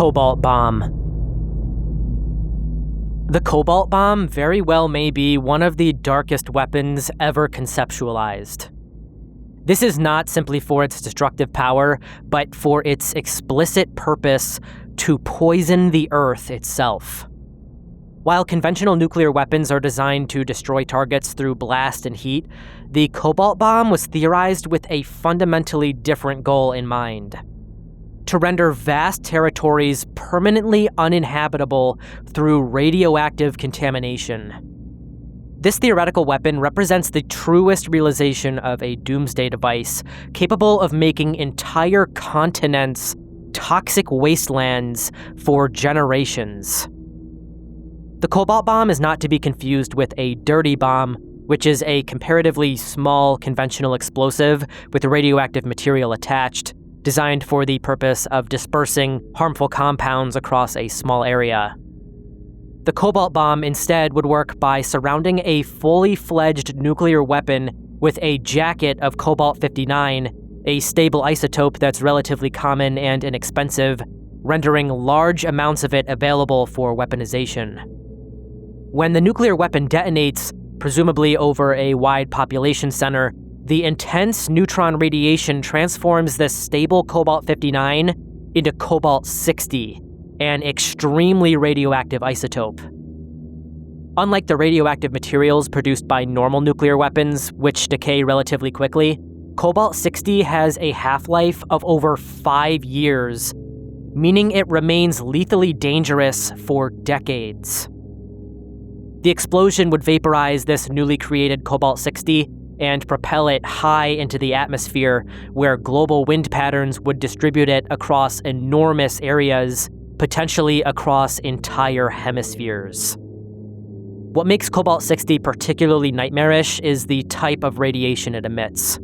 Cobalt Bomb. The Cobalt Bomb very well may be one of the darkest weapons ever conceptualized. This is not simply for its destructive power, but for its explicit purpose to poison the Earth itself. While conventional nuclear weapons are designed to destroy targets through blast and heat, the Cobalt Bomb was theorized with a fundamentally different goal in mind: to render vast territories permanently uninhabitable through radioactive contamination. This theoretical weapon represents the truest realization of a Doomsday device capable of making entire continents toxic wastelands for generations. The Cobalt Bomb is not to be confused with a dirty bomb, which is a comparatively small conventional explosive with radioactive material attached, designed for the purpose of dispersing harmful compounds across a small area. The Cobalt Bomb instead would work by surrounding a fully fledged nuclear weapon with a jacket of Cobalt-59, a stable isotope that's relatively common and inexpensive, rendering large amounts of it available for weaponization. When the nuclear weapon detonates, presumably over a wide population center, the intense neutron radiation transforms this stable Cobalt-59 into Cobalt-60, an extremely radioactive isotope. Unlike the radioactive materials produced by normal nuclear weapons, which decay relatively quickly, Cobalt-60 has a half-life of over 5 years, meaning it remains lethally dangerous for decades. The explosion would vaporize this newly created Cobalt-60 and propel it high into the atmosphere, where global wind patterns would distribute it across enormous areas, potentially across entire hemispheres. What makes Cobalt-60 particularly nightmarish is the type of radiation it emits.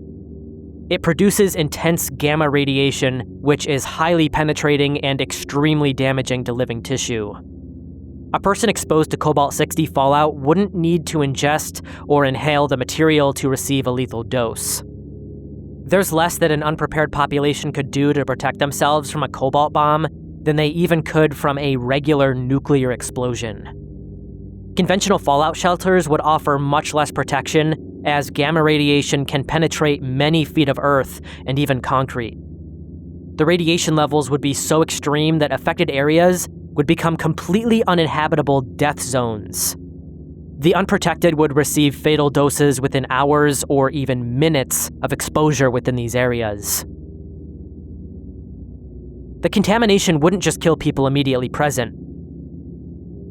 It produces intense gamma radiation, which is highly penetrating and extremely damaging to living tissue. A person exposed to Cobalt-60 fallout wouldn't need to ingest or inhale the material to receive a lethal dose. There's less that an unprepared population could do to protect themselves from a Cobalt Bomb than they even could from a regular nuclear explosion. Conventional fallout shelters would offer much less protection, as gamma radiation can penetrate many feet of earth and even concrete. The radiation levels would be so extreme that affected areas would become completely uninhabitable death zones. The unprotected would receive fatal doses within hours or even minutes of exposure within these areas. The contamination wouldn't just kill people immediately present.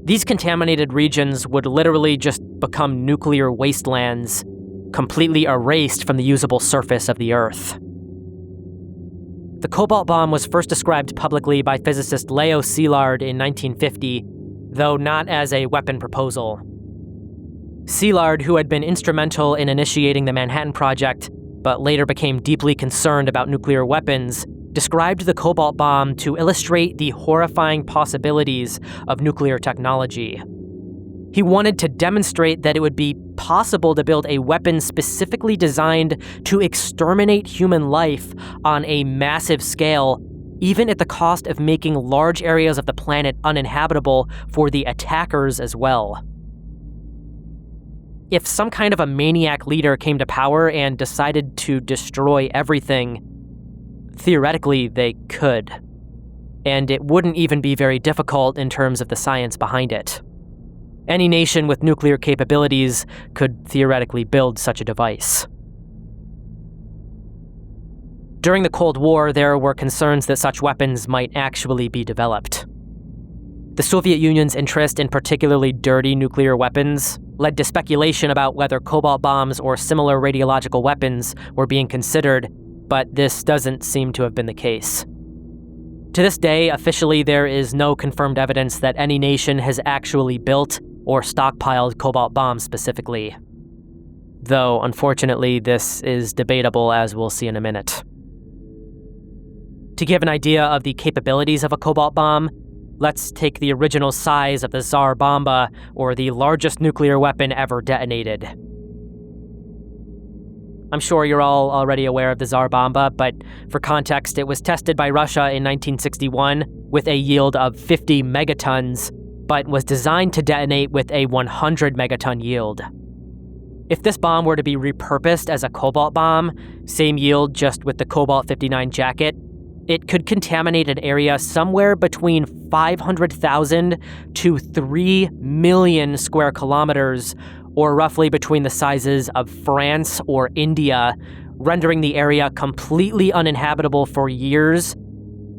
These contaminated regions would literally just become nuclear wastelands, completely erased from the usable surface of the Earth. The Cobalt Bomb was first described publicly by physicist Leo Szilard in 1950, though not as a weapon proposal. Szilard, who had been instrumental in initiating the Manhattan Project, but later became deeply concerned about nuclear weapons, described the Cobalt Bomb to illustrate the horrifying possibilities of nuclear technology. He wanted to demonstrate that it would be possible to build a weapon specifically designed to exterminate human life on a massive scale, even at the cost of making large areas of the planet uninhabitable for the attackers as well. If some kind of a maniac leader came to power and decided to destroy everything, theoretically they could. And it wouldn't even be very difficult in terms of the science behind it. Any nation with nuclear capabilities could theoretically build such a device. During the Cold War, there were concerns that such weapons might actually be developed. The Soviet Union's interest in particularly dirty nuclear weapons led to speculation about whether cobalt bombs or similar radiological weapons were being considered, but this doesn't seem to have been the case. To this day, officially, there is no confirmed evidence that any nation has actually built or stockpiled cobalt bombs specifically. Though, unfortunately, this is debatable, as we'll see in a minute. To give an idea of the capabilities of a cobalt bomb, let's take the original size of the Tsar Bomba, or the largest nuclear weapon ever detonated. I'm sure you're all already aware of the Tsar Bomba, but for context, it was tested by Russia in 1961 with a yield of 50 megatons, but was designed to detonate with a 100 megaton yield. If this bomb were to be repurposed as a Cobalt Bomb, same yield just with the Cobalt-59 jacket, it could contaminate an area somewhere between 500,000 to 3 million square kilometers, or roughly between the sizes of France or India, rendering the area completely uninhabitable for years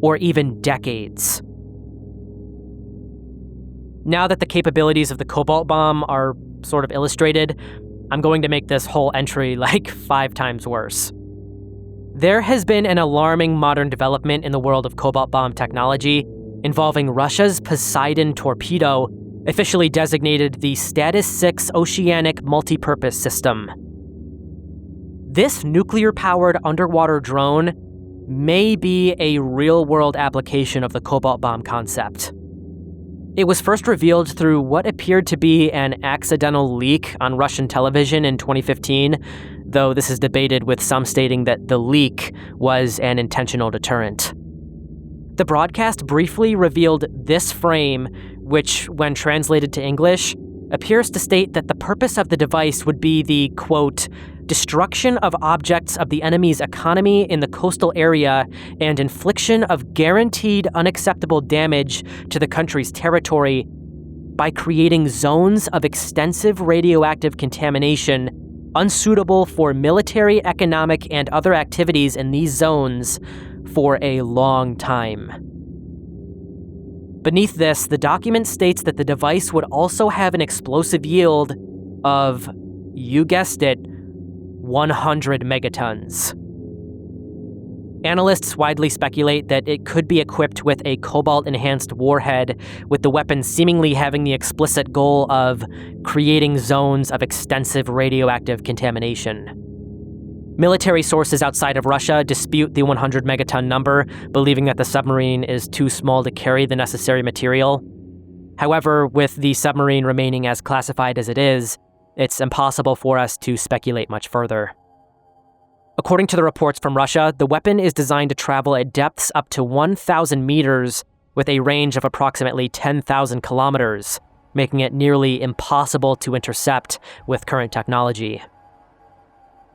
or even decades. Now that the capabilities of the Cobalt Bomb are sort of illustrated, I'm going to make this whole entry like 5 times worse. There has been an alarming modern development in the world of Cobalt Bomb technology involving Russia's Poseidon torpedo, officially designated the Status 6 Oceanic Multipurpose System. This nuclear-powered underwater drone may be a real-world application of the Cobalt Bomb concept. It was first revealed through what appeared to be an accidental leak on Russian television in 2015, though this is debated with some stating that the leak was an intentional deterrent. The broadcast briefly revealed this frame, which, when translated to English, appears to state that the purpose of the device would be the, quote, destruction of objects of the enemy's economy in the coastal area and infliction of guaranteed unacceptable damage to the country's territory by creating zones of extensive radioactive contamination unsuitable for military, economic, and other activities in these zones for a long time. Beneath this, the document states that the device would also have an explosive yield of, you guessed it, 100 megatons. Analysts widely speculate that it could be equipped with a cobalt-enhanced warhead, with the weapon seemingly having the explicit goal of creating zones of extensive radioactive contamination. Military sources outside of Russia dispute the 100 megaton number, believing that the submarine is too small to carry the necessary material. However, with the submarine remaining as classified as it is, it's impossible for us to speculate much further. According to the reports from Russia, the weapon is designed to travel at depths up to 1,000 meters with a range of approximately 10,000 kilometers, making it nearly impossible to intercept with current technology.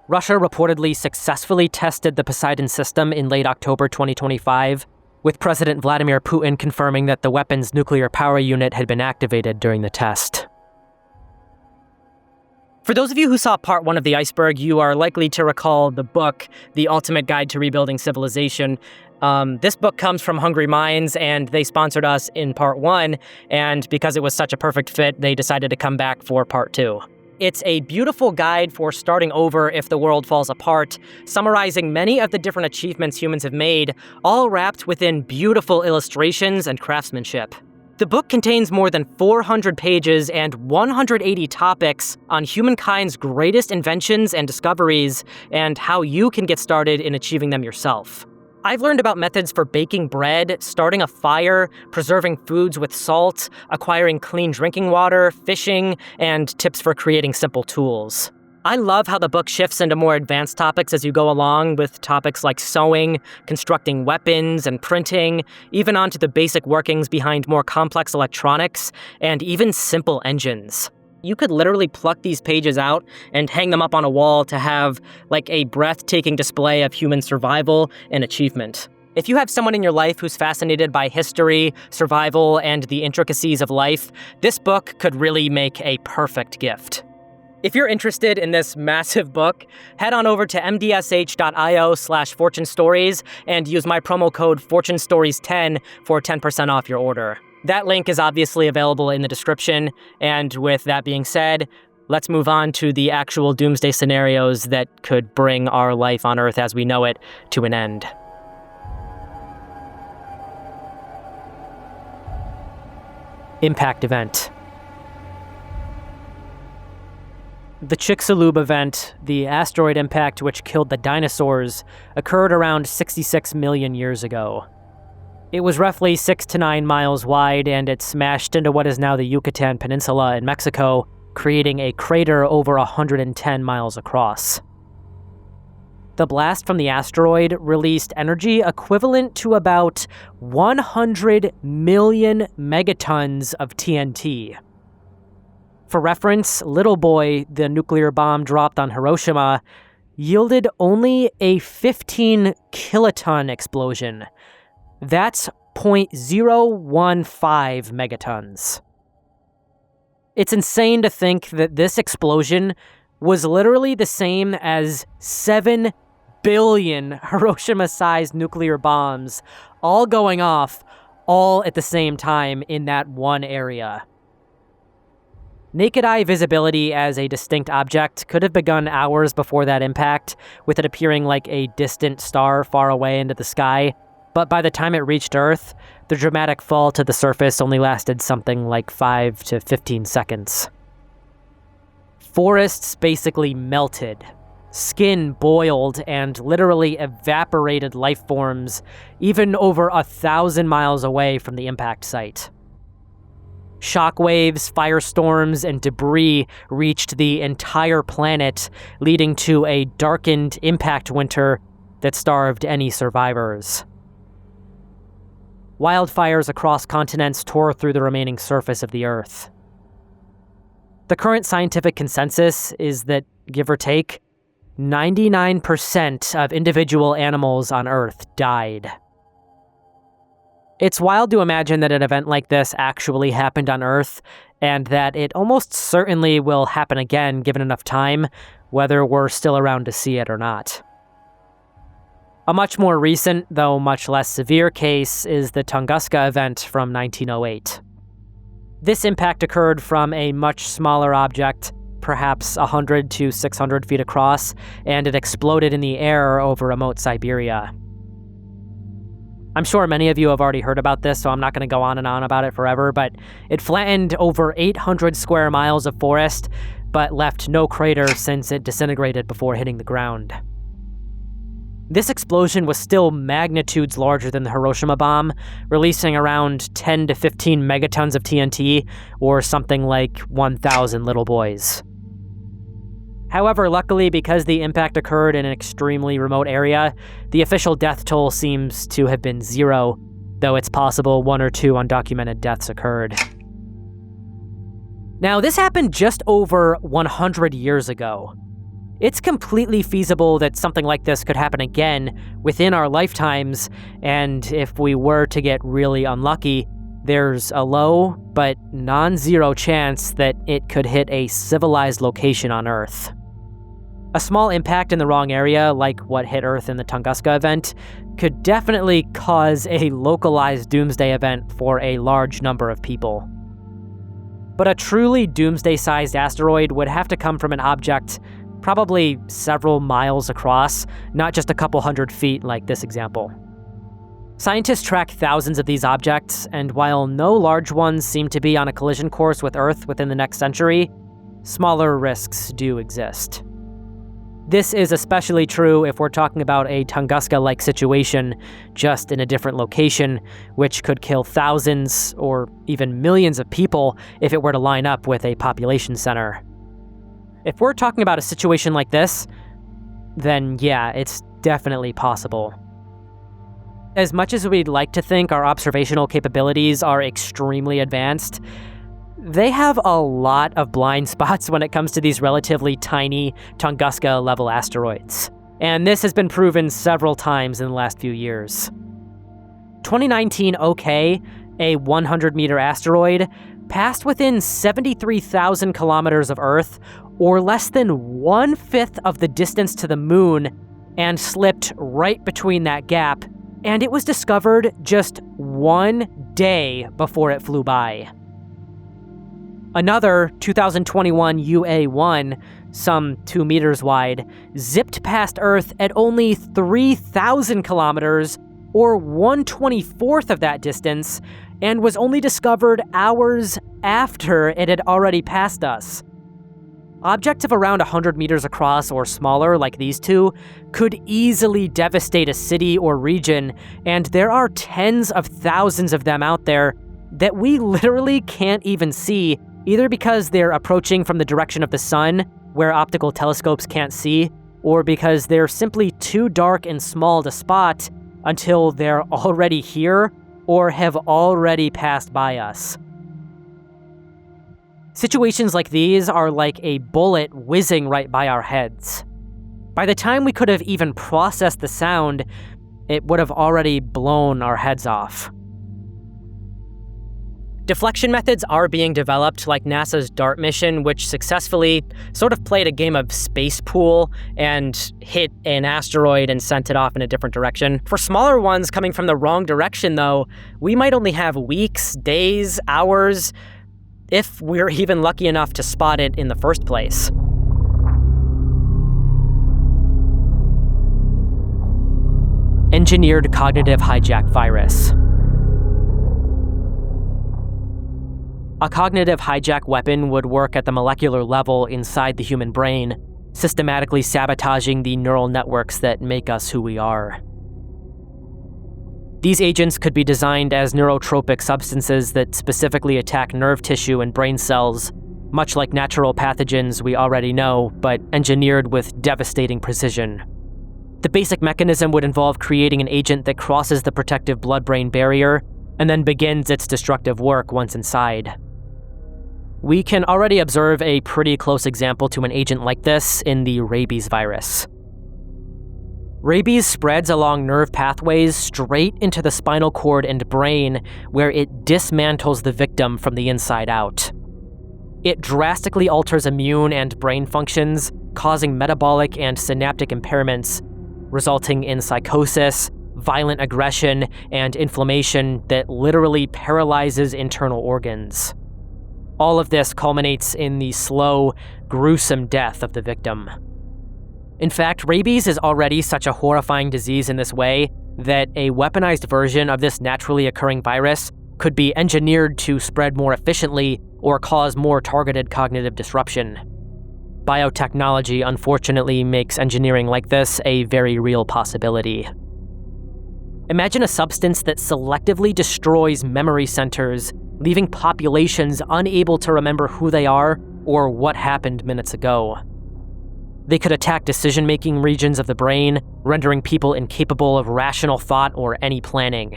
Russia reportedly successfully tested the Poseidon system in late October 2025, with President Vladimir Putin confirming that the weapon's nuclear power unit had been activated during the test. For those of you who saw part 1 of the Iceberg, you are likely to recall the book, The Ultimate Guide to Rebuilding Civilization. This book comes from Hungry Minds, and they sponsored us in part 1, and because it was such a perfect fit, they decided to come back for part 2. It's a beautiful guide for starting over if the world falls apart, summarizing many of the different achievements humans have made, all wrapped within beautiful illustrations and craftsmanship. The book contains more than 400 pages and 180 topics on humankind's greatest inventions and discoveries, and how you can get started in achieving them yourself. I've learned about methods for baking bread, starting a fire, preserving foods with salt, acquiring clean drinking water, fishing, and tips for creating simple tools. I love how the book shifts into more advanced topics as you go along, with topics like sewing, constructing weapons, and printing, even onto the basic workings behind more complex electronics, and even simple engines. You could literally pluck these pages out and hang them up on a wall to have, like, a breathtaking display of human survival and achievement. If you have someone in your life who's fascinated by history, survival, and the intricacies of life, this book could really make a perfect gift. If you're interested in this massive book, head on over to mdsh.io/fortunestories and use my promo code FortuneStories10 for 10% off your order. That link is obviously available in the description, and with that being said, let's move on to the actual doomsday scenarios that could bring our life on Earth as we know it to an end. Impact event. The Chicxulub event, the asteroid impact which killed the dinosaurs, occurred around 66 million years ago. It was roughly 6 to 9 miles wide, and it smashed into what is now the Yucatan Peninsula in Mexico, creating a crater over 110 miles across. the blast from the asteroid released energy equivalent to about 100 million megatons of TNT. For reference, Little Boy, the nuclear bomb dropped on Hiroshima, yielded only a 15 kiloton explosion. That's 0.015 megatons. It's insane to think that this explosion was literally the same as 7 billion Hiroshima-sized nuclear bombs, all going off, all at the same time in that one area. Naked eye visibility as a distinct object could have begun hours before that impact, with it appearing like a distant star far away into the sky, but by the time it reached Earth, the dramatic fall to the surface only lasted something like 5 to 15 seconds. Forests basically melted. Skin boiled and literally evaporated life forms even over 1,000 miles away from the impact site. Shockwaves, firestorms, and debris reached the entire planet, leading to a darkened impact winter that starved any survivors. Wildfires across continents tore through the remaining surface of the Earth. The current scientific consensus is that, give or take, 99% of individual animals on Earth died. It's wild to imagine that an event like this actually happened on Earth, and that it almost certainly will happen again given enough time, whether we're still around to see it or not. A much more recent, though much less severe case is the Tunguska event from 1908. This impact occurred from a much smaller object, perhaps 100 to 600 feet across, and it exploded in the air over remote Siberia. I'm sure many of you have already heard about this, so I'm not going to go on and on about it forever, but it flattened over 800 square miles of forest, but left no crater since it disintegrated before hitting the ground. This explosion was still magnitudes larger than the Hiroshima bomb, releasing around 10 to 15 megatons of TNT, or something like 1,000 little boys. However, luckily, because the impact occurred in an extremely remote area, the official death toll seems to have been 0, though it's possible 1 or 2 undocumented deaths occurred. Now, this happened just over 100 years ago. It's completely feasible that something like this could happen again within our lifetimes, and if we were to get really unlucky, there's a low but non-zero chance that it could hit a civilized location on Earth. A small impact in the wrong area, like what hit Earth in the Tunguska event, could definitely cause a localized Doomsday event for a large number of people. But a truly Doomsday-sized asteroid would have to come from an object probably several miles across, not just a couple hundred feet like this example. Scientists track thousands of these objects, and while no large ones seem to be on a collision course with Earth within the next century, smaller risks do exist. This is especially true if we're talking about a Tunguska-like situation, just in a different location, which could kill thousands or even millions of people if it were to line up with a population center. If we're talking about a situation like this, then yeah, it's definitely possible. As much as we'd like to think our observational capabilities are extremely advanced, they have a lot of blind spots when it comes to these relatively tiny Tunguska-level asteroids. And this has been proven several times in the last few years. 2019 OK, a 100-meter asteroid, passed within 73,000 kilometers of Earth, or less than 1/5 of the distance to the moon, and slipped right between that gap, and it was discovered just 1 day before it flew by. Another 2021 UA1, some 2 meters wide, zipped past Earth at only 3,000 kilometers, or 1/24th of that distance, and was only discovered hours after it had already passed us. Objects of around 100 meters across or smaller, like these two, could easily devastate a city or region, and there are tens of thousands of them out there that we literally can't even see, either because they're approaching from the direction of the sun, where optical telescopes can't see, or because they're simply too dark and small to spot until they're already here or have already passed by us. Situations like these are like a bullet whizzing right by our heads. By the time we could have even processed the sound, it would have already blown our heads off. Deflection methods are being developed, like NASA's DART mission, which successfully sort of played a game of space pool and hit an asteroid and sent it off in a different direction. For smaller ones coming from the wrong direction, though, we might only have weeks, days, hours, if we're even lucky enough to spot it in the first place. Engineered cognitive hijack virus. A cognitive hijack weapon would work at the molecular level inside the human brain, systematically sabotaging the neural networks that make us who we are. These agents could be designed as neurotropic substances that specifically attack nerve tissue and brain cells, much like natural pathogens we already know, but engineered with devastating precision. The basic mechanism would involve creating an agent that crosses the protective blood-brain barrier and then begins its destructive work once inside. We can already observe a pretty close example to an agent like this in the rabies virus. Rabies spreads along nerve pathways straight into the spinal cord and brain, where it dismantles the victim from the inside out. It drastically alters immune and brain functions, causing metabolic and synaptic impairments, resulting in psychosis, violent aggression, and inflammation that literally paralyzes internal organs. All of this culminates in the slow, gruesome death of the victim. In fact, rabies is already such a horrifying disease in this way that a weaponized version of this naturally occurring virus could be engineered to spread more efficiently or cause more targeted cognitive disruption. Biotechnology, unfortunately, makes engineering like this a very real possibility. Imagine a substance that selectively destroys memory centers, leaving populations unable to remember who they are or what happened minutes ago. They could attack decision-making regions of the brain, rendering people incapable of rational thought or any planning.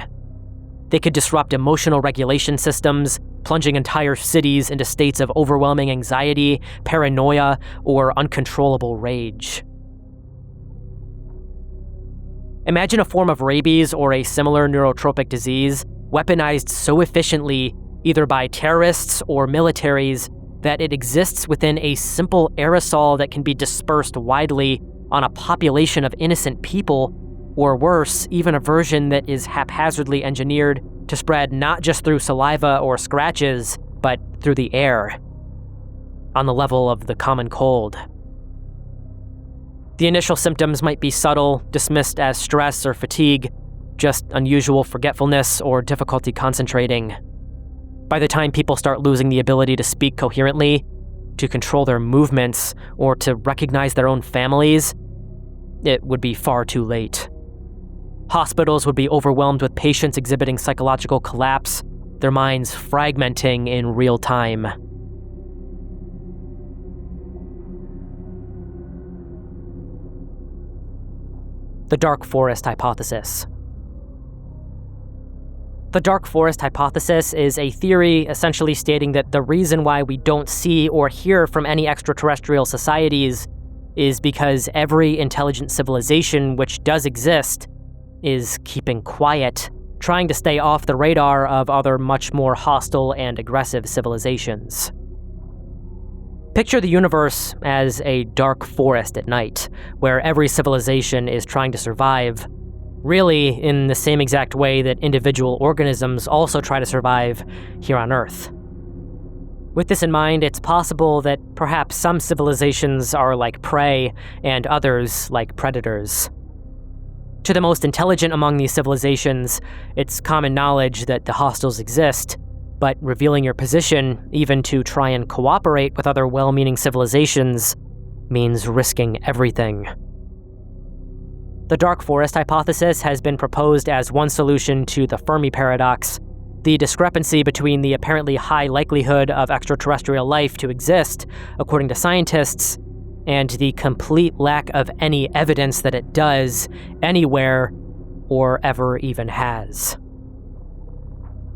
They could disrupt emotional regulation systems, plunging entire cities into states of overwhelming anxiety, paranoia, or uncontrollable rage. Imagine a form of rabies or a similar neurotropic disease weaponized so efficiently, either by terrorists or militaries, that it exists within a simple aerosol that can be dispersed widely on a population of innocent people, or worse, even a version that is haphazardly engineered to spread not just through saliva or scratches, but through the air, on the level of the common cold. The initial symptoms might be subtle, dismissed as stress or fatigue, just unusual forgetfulness or difficulty concentrating. By the time people start losing the ability to speak coherently, to control their movements, or to recognize their own families, it would be far too late. Hospitals would be overwhelmed with patients exhibiting psychological collapse, their minds fragmenting in real time. The Dark Forest Hypothesis. The Dark Forest Hypothesis is a theory essentially stating that the reason why we don't see or hear from any extraterrestrial societies is because every intelligent civilization which does exist is keeping quiet, trying to stay off the radar of other much more hostile and aggressive civilizations. Picture the universe as a dark forest at night, where every civilization is trying to survive, really in the same exact way that individual organisms also try to survive here on Earth. With this in mind, it's possible that perhaps some civilizations are like prey and others like predators. To the most intelligent among these civilizations, it's common knowledge that the hostiles exist, but revealing your position, even to try and cooperate with other well-meaning civilizations, means risking everything. The Dark Forest Hypothesis has been proposed as one solution to the Fermi paradox, the discrepancy between the apparently high likelihood of extraterrestrial life to exist, according to scientists, and the complete lack of any evidence that it does anywhere or ever even has.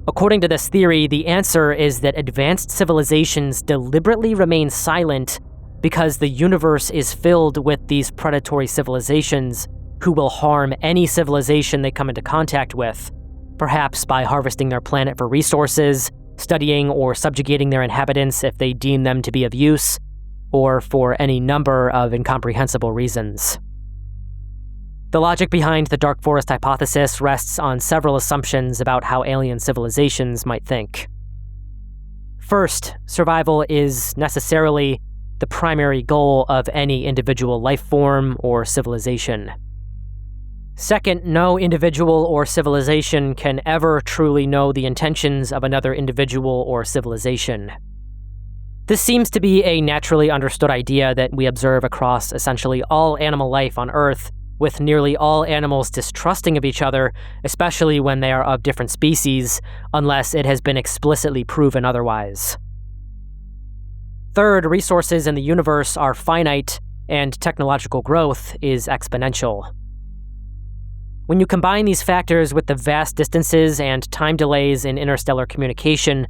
According to this theory, the answer is that advanced civilizations deliberately remain silent because the universe is filled with these predatory civilizations who will harm any civilization they come into contact with, perhaps by harvesting their planet for resources, studying or subjugating their inhabitants if they deem them to be of use, or for any number of incomprehensible reasons. The logic behind the dark forest hypothesis rests on several assumptions about how alien civilizations might think. First, survival is necessarily the primary goal of any individual life form or civilization. Second, no individual or civilization can ever truly know the intentions of another individual or civilization. This seems to be a naturally understood idea that we observe across essentially all animal life on Earth, with nearly all animals distrusting of each other, especially when they are of different species, unless it has been explicitly proven otherwise. Third, resources in the universe are finite, and technological growth is exponential. When you combine these factors with the vast distances and time delays in interstellar communication,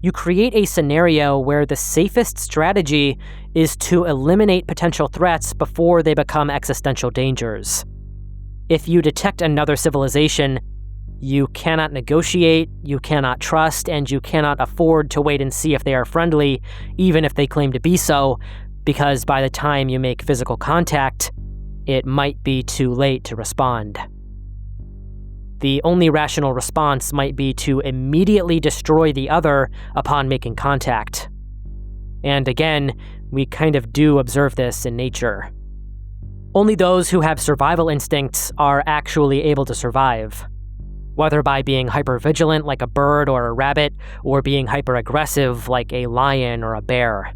you create a scenario where the safest strategy is to eliminate potential threats before they become existential dangers. If you detect another civilization, you cannot negotiate, you cannot trust, and you cannot afford to wait and see if they are friendly, even if they claim to be so, because by the time you make physical contact, it might be too late to respond. The only rational response might be to immediately destroy the other upon making contact. And again, we kind of do observe this in nature. Only those who have survival instincts are actually able to survive, whether by being hyper-vigilant like a bird or a rabbit, or being hyper-aggressive like a lion or a bear.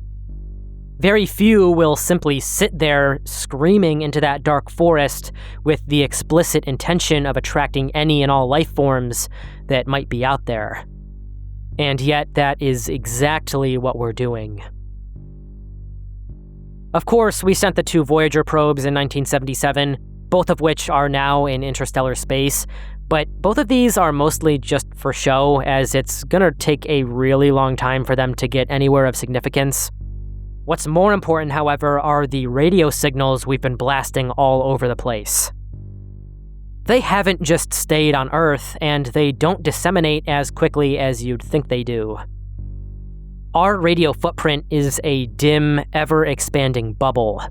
Very few will simply sit there screaming into that dark forest with the explicit intention of attracting any and all life forms that might be out there. And yet, that is exactly what we're doing. Of course, we sent the 2 Voyager probes in 1977, both of which are now in interstellar space, but both of these are mostly just for show, as it's gonna take a really long time for them to get anywhere of significance. What's more important, however, are the radio signals we've been blasting all over the place. They haven't just stayed on Earth, and they don't disseminate as quickly as you'd think they do. Our radio footprint is a dim, ever-expanding bubble.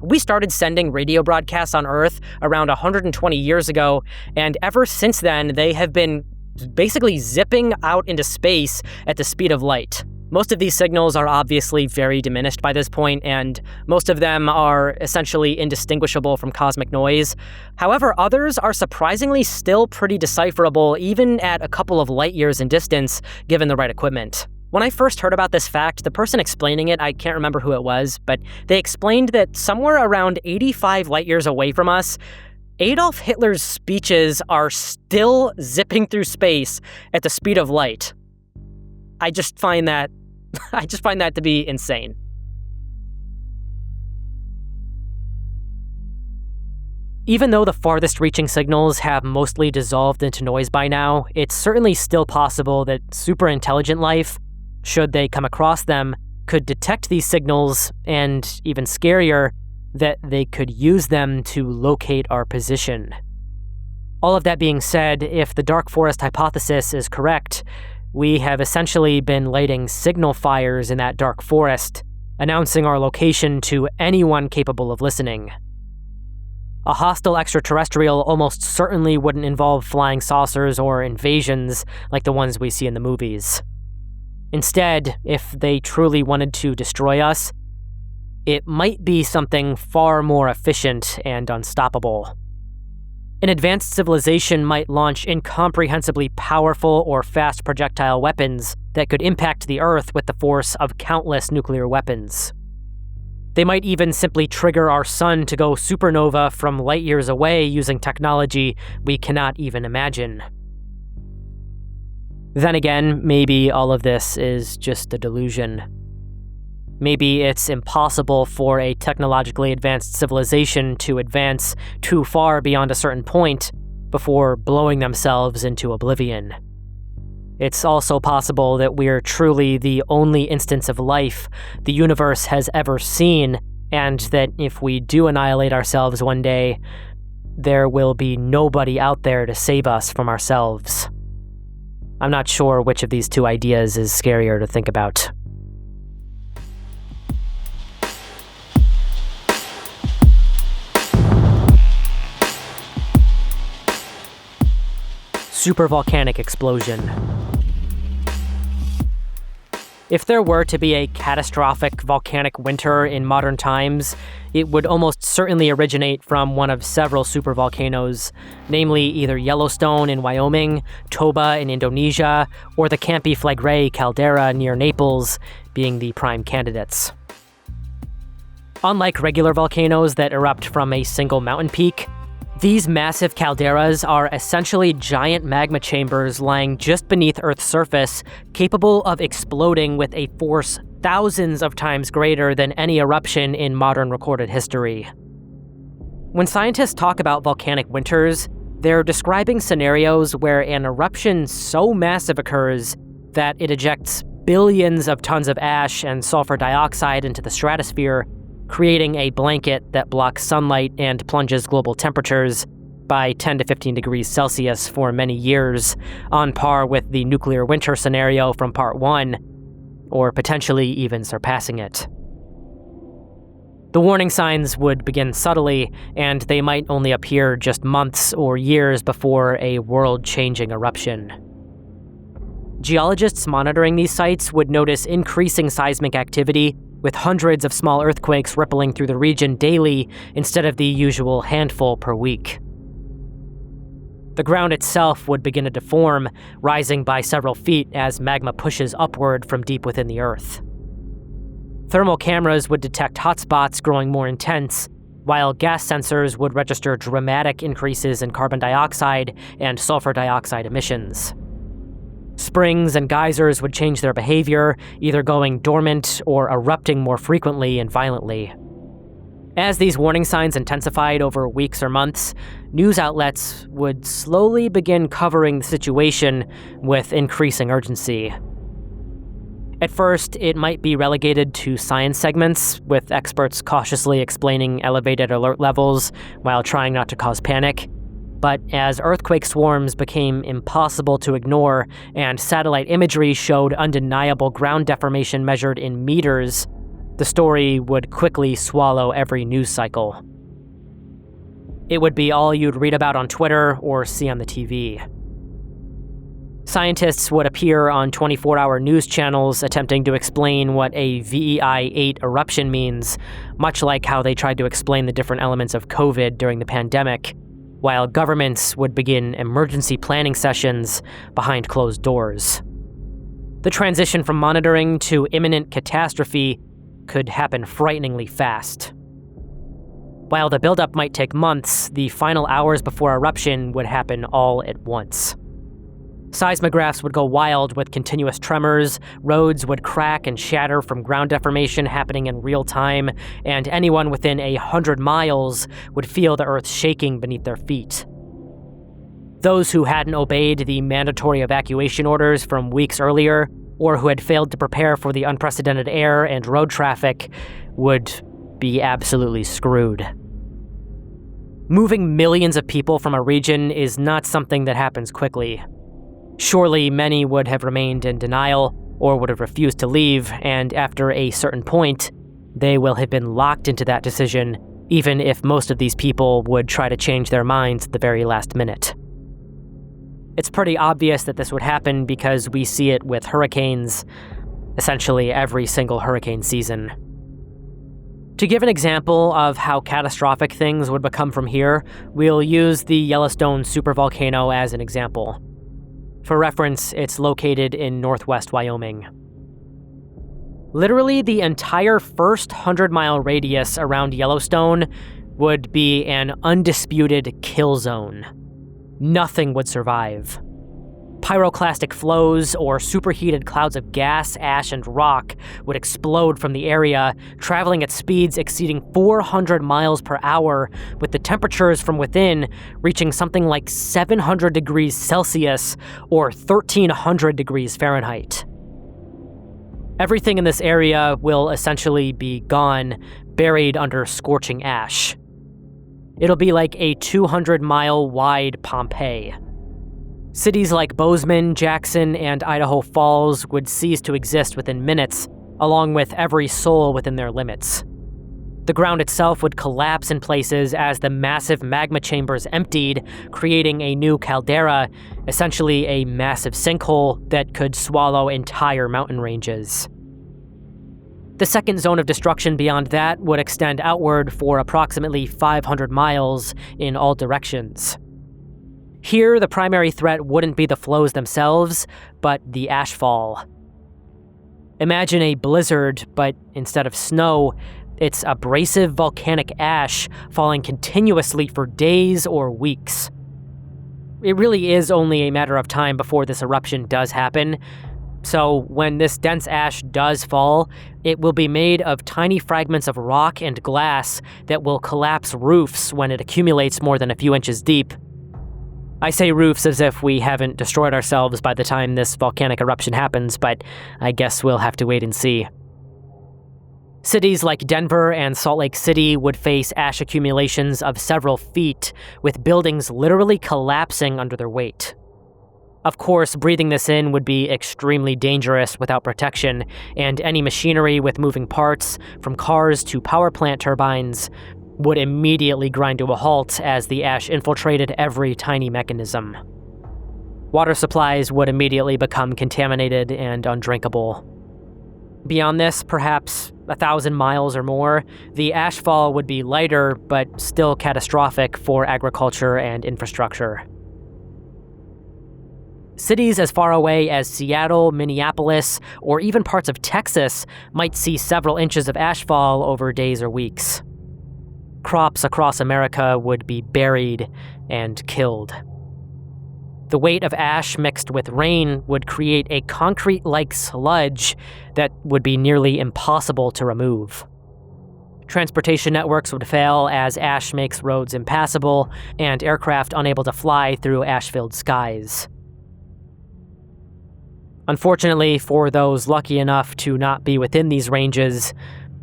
We started sending radio broadcasts on Earth around 120 years ago, and ever since then, they have been basically zipping out into space at the speed of light. Most of these signals are obviously very diminished by this point, and most of them are essentially indistinguishable from cosmic noise. However, others are surprisingly still pretty decipherable, even at a couple of light years in distance, given the right equipment. When I first heard about this fact, the person explaining it, I can't remember who it was, but they explained that somewhere around 85 light years away from us, Adolf Hitler's speeches are still zipping through space at the speed of light. I just find that to be insane. Even though the farthest reaching signals have mostly dissolved into noise by now, it's certainly still possible that super intelligent life, should they come across them, could detect these signals, and even scarier, that they could use them to locate our position. All of that being said, if the dark forest hypothesis is correct, we have essentially been lighting signal fires in that dark forest, announcing our location to anyone capable of listening. A hostile extraterrestrial almost certainly wouldn't involve flying saucers or invasions like the ones we see in the movies. Instead, if they truly wanted to destroy us, it might be something far more efficient and unstoppable. An advanced civilization might launch incomprehensibly powerful or fast projectile weapons that could impact the Earth with the force of countless nuclear weapons. They might even simply trigger our sun to go supernova from light years away using technology we cannot even imagine. Then again, maybe all of this is just a delusion. Maybe it's impossible for a technologically advanced civilization to advance too far beyond a certain point before blowing themselves into oblivion. It's also possible that we're truly the only instance of life the universe has ever seen, and that if we do annihilate ourselves one day, there will be nobody out there to save us from ourselves. I'm not sure which of these two ideas is scarier to think about. Supervolcanic explosion. If there were to be a catastrophic volcanic winter in modern times, it would almost certainly originate from one of several supervolcanoes, namely either Yellowstone in Wyoming, Toba in Indonesia, or the Campi Flegrei caldera near Naples being the prime candidates. Unlike regular volcanoes that erupt from a single mountain peak, these massive calderas are essentially giant magma chambers lying just beneath Earth's surface, capable of exploding with a force thousands of times greater than any eruption in modern recorded history. When scientists talk about volcanic winters, they're describing scenarios where an eruption so massive occurs that it ejects billions of tons of ash and sulfur dioxide into the stratosphere, creating a blanket that blocks sunlight and plunges global temperatures by 10 to 15 degrees Celsius for many years, on par with the nuclear winter scenario from Part 1, or potentially even surpassing it. The warning signs would begin subtly, and they might only appear just months or years before a world-changing eruption. Geologists monitoring these sites would notice increasing seismic activity, with hundreds of small earthquakes rippling through the region daily instead of the usual handful per week. The ground itself would begin to deform, rising by several feet as magma pushes upward from deep within the Earth. Thermal cameras would detect hotspots growing more intense, while gas sensors would register dramatic increases in carbon dioxide and sulfur dioxide emissions. Springs and geysers would change their behavior, either going dormant or erupting more frequently and violently. As these warning signs intensified over weeks or months, news outlets would slowly begin covering the situation with increasing urgency. At first, it might be relegated to science segments, with experts cautiously explaining elevated alert levels while trying not to cause panic. But as earthquake swarms became impossible to ignore and satellite imagery showed undeniable ground deformation measured in meters, the story would quickly swallow every news cycle. It would be all you'd read about on Twitter or see on the TV. Scientists would appear on 24-hour news channels attempting to explain what a VEI-8 eruption means, much like how they tried to explain the different elements of COVID during the pandemic, while governments would begin emergency planning sessions behind closed doors. The transition from monitoring to imminent catastrophe could happen frighteningly fast. While the buildup might take months, the final hours before eruption would happen all at once. Seismographs would go wild with continuous tremors, roads would crack and shatter from ground deformation happening in real time, and anyone within 100 miles would feel the earth shaking beneath their feet. Those who hadn't obeyed the mandatory evacuation orders from weeks earlier, or who had failed to prepare for the unprecedented air and road traffic, would be absolutely screwed. Moving millions of people from a region is not something that happens quickly. Surely many would have remained in denial or would have refused to leave, and after a certain point, they will have been locked into that decision, even if most of these people would try to change their minds at the very last minute. It's pretty obvious that this would happen because we see it with hurricanes, essentially every single hurricane season. To give an example of how catastrophic things would become from here, we'll use the Yellowstone supervolcano as an example. For reference, it's located in northwest Wyoming. Literally, the entire first 100-mile radius around Yellowstone would be an undisputed kill zone. Nothing would survive. Pyroclastic flows, or superheated clouds of gas, ash, and rock, would explode from the area, traveling at speeds exceeding 400 miles per hour, with the temperatures from within reaching something like 700 degrees Celsius or 1,300 degrees Fahrenheit. Everything in this area will essentially be gone, buried under scorching ash. It'll be like a 200-mile-wide Pompeii. Cities like Bozeman, Jackson, and Idaho Falls would cease to exist within minutes, along with every soul within their limits. The ground itself would collapse in places as the massive magma chambers emptied, creating a new caldera, essentially a massive sinkhole that could swallow entire mountain ranges. The second zone of destruction beyond that would extend outward for approximately 500 miles in all directions. Here, the primary threat wouldn't be the flows themselves, but the ashfall. Imagine a blizzard, but instead of snow, it's abrasive volcanic ash falling continuously for days or weeks. It really is only a matter of time before this eruption does happen, so when this dense ash does fall, it will be made of tiny fragments of rock and glass that will collapse roofs when it accumulates more than a few inches deep. I say roofs as if we haven't destroyed ourselves by the time this volcanic eruption happens, but I guess we'll have to wait and see. Cities like Denver and Salt Lake City would face ash accumulations of several feet, with buildings literally collapsing under their weight. Of course, breathing this in would be extremely dangerous without protection, and any machinery with moving parts, from cars to power plant turbines, would immediately grind to a halt as the ash infiltrated every tiny mechanism. Water supplies would immediately become contaminated and undrinkable. Beyond this, perhaps 1,000 miles or more, the ashfall would be lighter but still catastrophic for agriculture and infrastructure. Cities as far away as Seattle, Minneapolis, or even parts of Texas might see several inches of ashfall over days or weeks. Crops across America would be buried and killed. The weight of ash mixed with rain would create a concrete-like sludge that would be nearly impossible to remove. Transportation networks would fail as ash makes roads impassable and aircraft unable to fly through ash-filled skies. Unfortunately, for those lucky enough to not be within these ranges,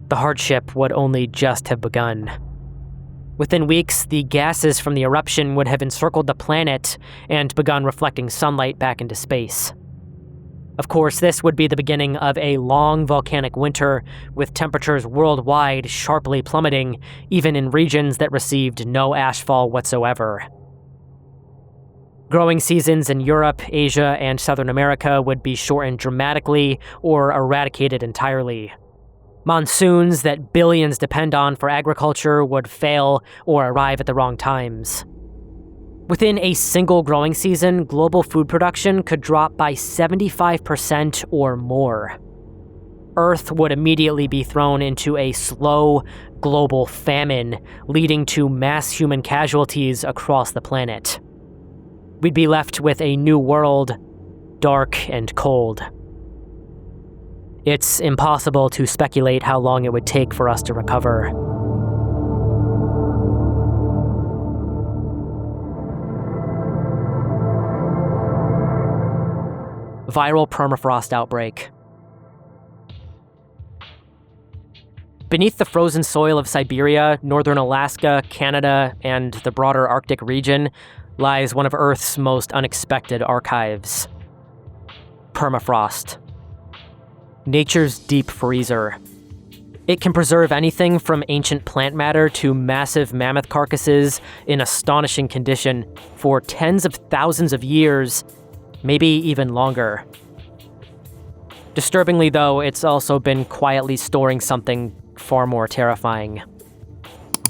the hardship would only just have begun. Within weeks, the gases from the eruption would have encircled the planet and begun reflecting sunlight back into space. Of course, this would be the beginning of a long volcanic winter, with temperatures worldwide sharply plummeting, even in regions that received no ashfall whatsoever. Growing seasons in Europe, Asia, and Southern America would be shortened dramatically or eradicated entirely. Monsoons that billions depend on for agriculture would fail or arrive at the wrong times. Within a single growing season, global food production could drop by 75% or more. Earth would immediately be thrown into a slow, global famine, leading to mass human casualties across the planet. We'd be left with a new world, dark and cold. It's impossible to speculate how long it would take for us to recover. Viral permafrost outbreak. Beneath the frozen soil of Siberia, northern Alaska, Canada, and the broader Arctic region lies one of Earth's most unexpected archives. Permafrost. Nature's deep freezer. It can preserve anything from ancient plant matter to massive mammoth carcasses in astonishing condition for tens of thousands of years, maybe even longer. Disturbingly, though, it's also been quietly storing something far more terrifying.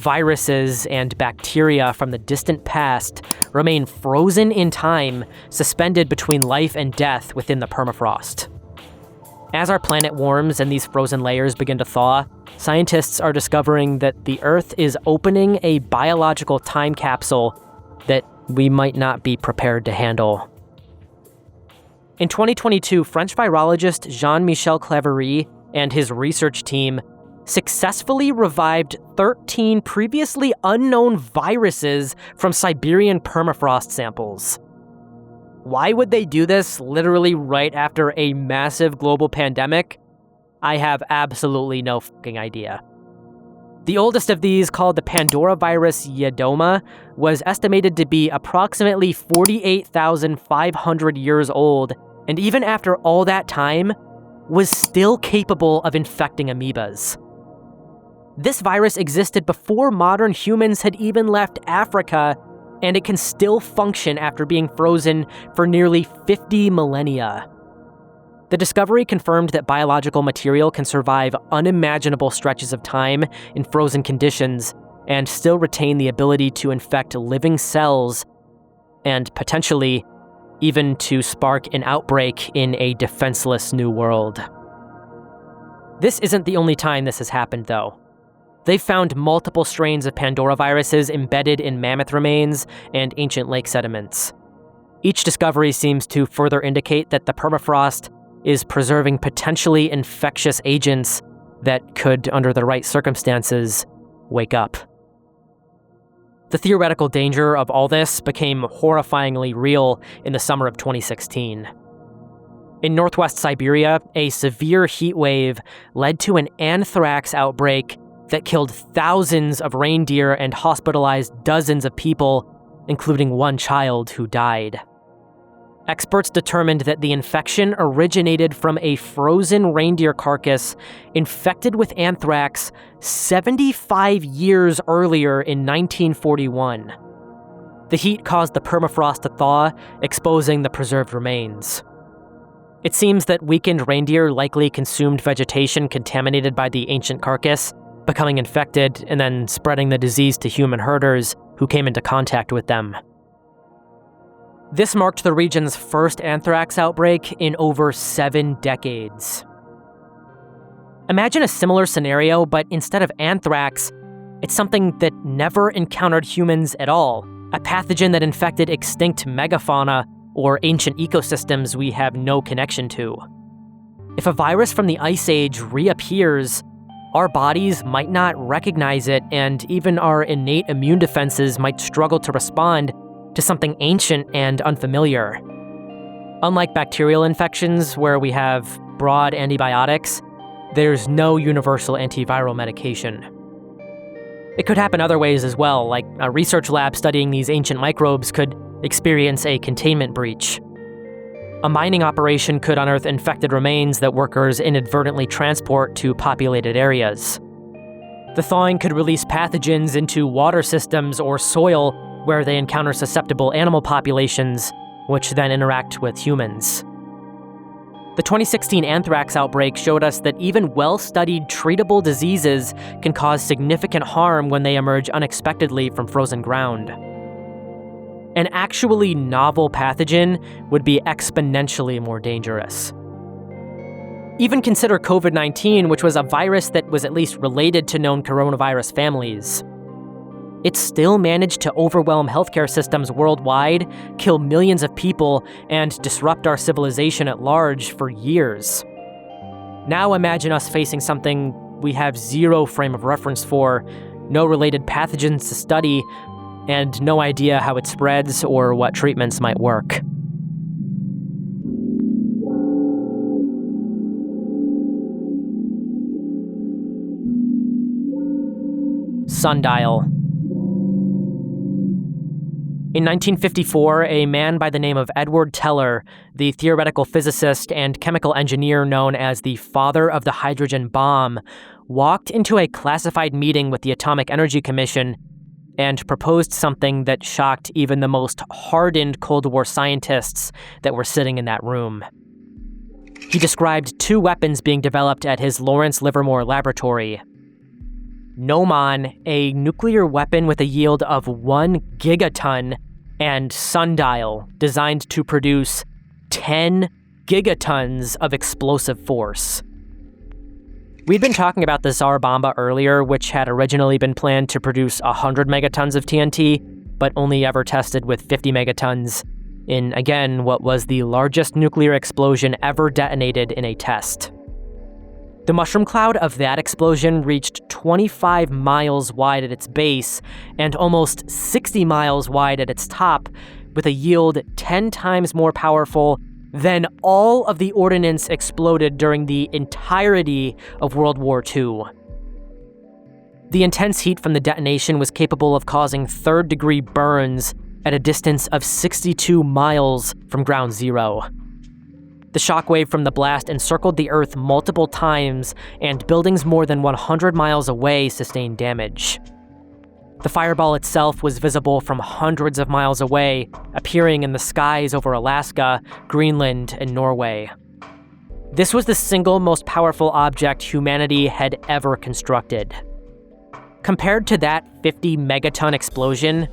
Viruses and bacteria from the distant past remain frozen in time, suspended between life and death within the permafrost. As our planet warms and these frozen layers begin to thaw, scientists are discovering that the Earth is opening a biological time capsule that we might not be prepared to handle. In 2022, French virologist Jean-Michel Claverie and his research team successfully revived 13 previously unknown viruses from Siberian permafrost samples. Why would they do this literally right after a massive global pandemic? I have absolutely no fucking idea. The oldest of these, called the Pandora virus Yedoma, was estimated to be approximately 48,500 years old, and even after all that time, was still capable of infecting amoebas. This virus existed before modern humans had even left Africa, and it can still function after being frozen for nearly 50 millennia. The discovery confirmed that biological material can survive unimaginable stretches of time in frozen conditions and still retain the ability to infect living cells and potentially even to spark an outbreak in a defenseless new world. This isn't the only time this has happened, though. They've found multiple strains of Pandora viruses embedded in mammoth remains and ancient lake sediments. Each discovery seems to further indicate that the permafrost is preserving potentially infectious agents that could, under the right circumstances, wake up. The theoretical danger of all this became horrifyingly real in the summer of 2016. In northwest Siberia, a severe heat wave led to an anthrax outbreak that killed thousands of reindeer and hospitalized dozens of people, including one child who died. Experts determined that the infection originated from a frozen reindeer carcass infected with anthrax 75 years earlier in 1941. The heat caused the permafrost to thaw, exposing the preserved remains. It seems that weakened reindeer likely consumed vegetation contaminated by the ancient carcass, becoming infected and then spreading the disease to human herders who came into contact with them. This marked the region's first anthrax outbreak in over 7 decades. Imagine a similar scenario, but instead of anthrax, it's something that never encountered humans at all, a pathogen that infected extinct megafauna or ancient ecosystems we have no connection to. If a virus from the Ice Age reappears, our bodies might not recognize it, and even our innate immune defenses might struggle to respond to something ancient and unfamiliar. Unlike bacterial infections, where we have broad antibiotics, there's no universal antiviral medication. It could happen other ways as well, like a research lab studying these ancient microbes could experience a containment breach. A mining operation could unearth infected remains that workers inadvertently transport to populated areas. The thawing could release pathogens into water systems or soil where they encounter susceptible animal populations, which then interact with humans. The 2016 anthrax outbreak showed us that even well-studied treatable diseases can cause significant harm when they emerge unexpectedly from frozen ground. An actually novel pathogen would be exponentially more dangerous. Even consider COVID-19, which was a virus that was at least related to known coronavirus families. It still managed to overwhelm healthcare systems worldwide, kill millions of people, and disrupt our civilization at large for years. Now imagine us facing something we have zero frame of reference for, no related pathogens to study, and no idea how it spreads or what treatments might work. Sundial. In 1954, a man by the name of Edward Teller, the theoretical physicist and chemical engineer known as the father of the hydrogen bomb, walked into a classified meeting with the Atomic Energy Commission and proposed something that shocked even the most hardened Cold War scientists that were sitting in that room. He described 2 weapons being developed at his Lawrence Livermore laboratory. Gnomon, a nuclear weapon with a yield of 1 gigaton, and Sundial, designed to produce 10 gigatons of explosive force. We'd been talking about the Tsar Bomba earlier, which had originally been planned to produce 100 megatons of TNT, but only ever tested with 50 megatons. in, again, what was the largest nuclear explosion ever detonated in a test. The mushroom cloud of that explosion reached 25 miles wide at its base and almost 60 miles wide at its top, with a yield 10 times more powerful than all of the ordnance exploded during the entirety of World War II. The intense heat from the detonation was capable of causing third-degree burns at a distance of 62 miles from ground zero. The shockwave from the blast encircled the Earth multiple times, and buildings more than 100 miles away sustained damage. The fireball itself was visible from hundreds of miles away, appearing in the skies over Alaska, Greenland, and Norway. This was the single most powerful object humanity had ever constructed. Compared to that 50 megaton explosion,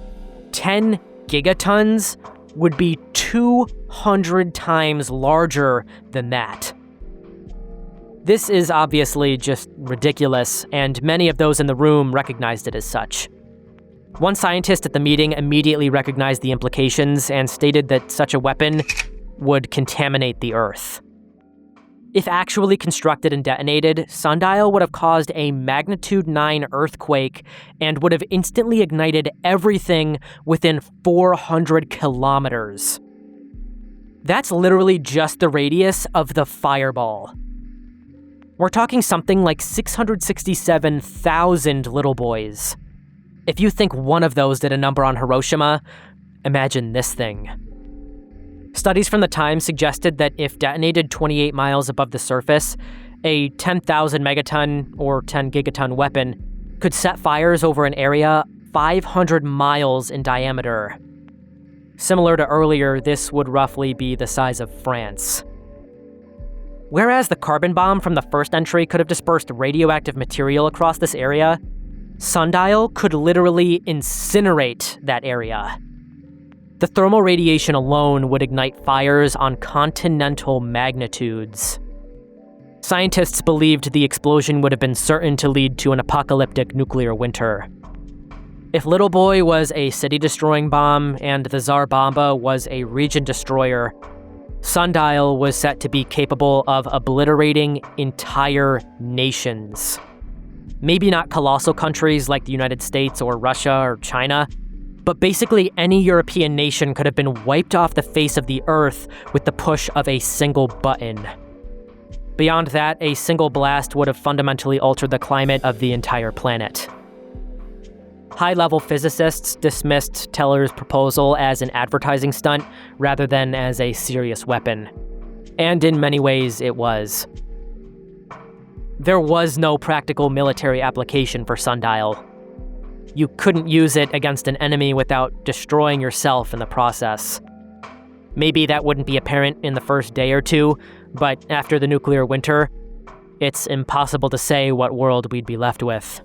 10 gigatons would be 200 times larger than that. This is obviously just ridiculous, and many of those in the room recognized it as such. One scientist at the meeting immediately recognized the implications and stated that such a weapon would contaminate the Earth. If actually constructed and detonated, Sundial would have caused a magnitude 9 earthquake and would have instantly ignited everything within 400 kilometers. That's literally just the radius of the fireball. We're talking something like 667,000 little boys. If you think one of those did a number on Hiroshima, imagine this thing. Studies from the time suggested that if detonated 28 miles above the surface, a 10,000 megaton or 10 gigaton weapon could set fires over an area 500 miles in diameter. Similar to earlier, this would roughly be the size of France. Whereas the carbon bomb from the first entry could have dispersed radioactive material across this area, Sundial could literally incinerate that area. The thermal radiation alone would ignite fires on continental magnitudes. Scientists believed the explosion would have been certain to lead to an apocalyptic nuclear winter. If Little Boy was a city-destroying bomb and the Tsar Bomba was a region destroyer, Sundial was set to be capable of obliterating entire nations. Maybe not colossal countries like the United States or Russia or China, but basically any European nation could have been wiped off the face of the Earth with the push of a single button. Beyond that, a single blast would have fundamentally altered the climate of the entire planet. High-level physicists dismissed Teller's proposal as an advertising stunt rather than as a serious weapon. And in many ways, it was. There was no practical military application for Sundial. You couldn't use it against an enemy without destroying yourself in the process. Maybe that wouldn't be apparent in the first day or two, but after the nuclear winter, it's impossible to say what world we'd be left with.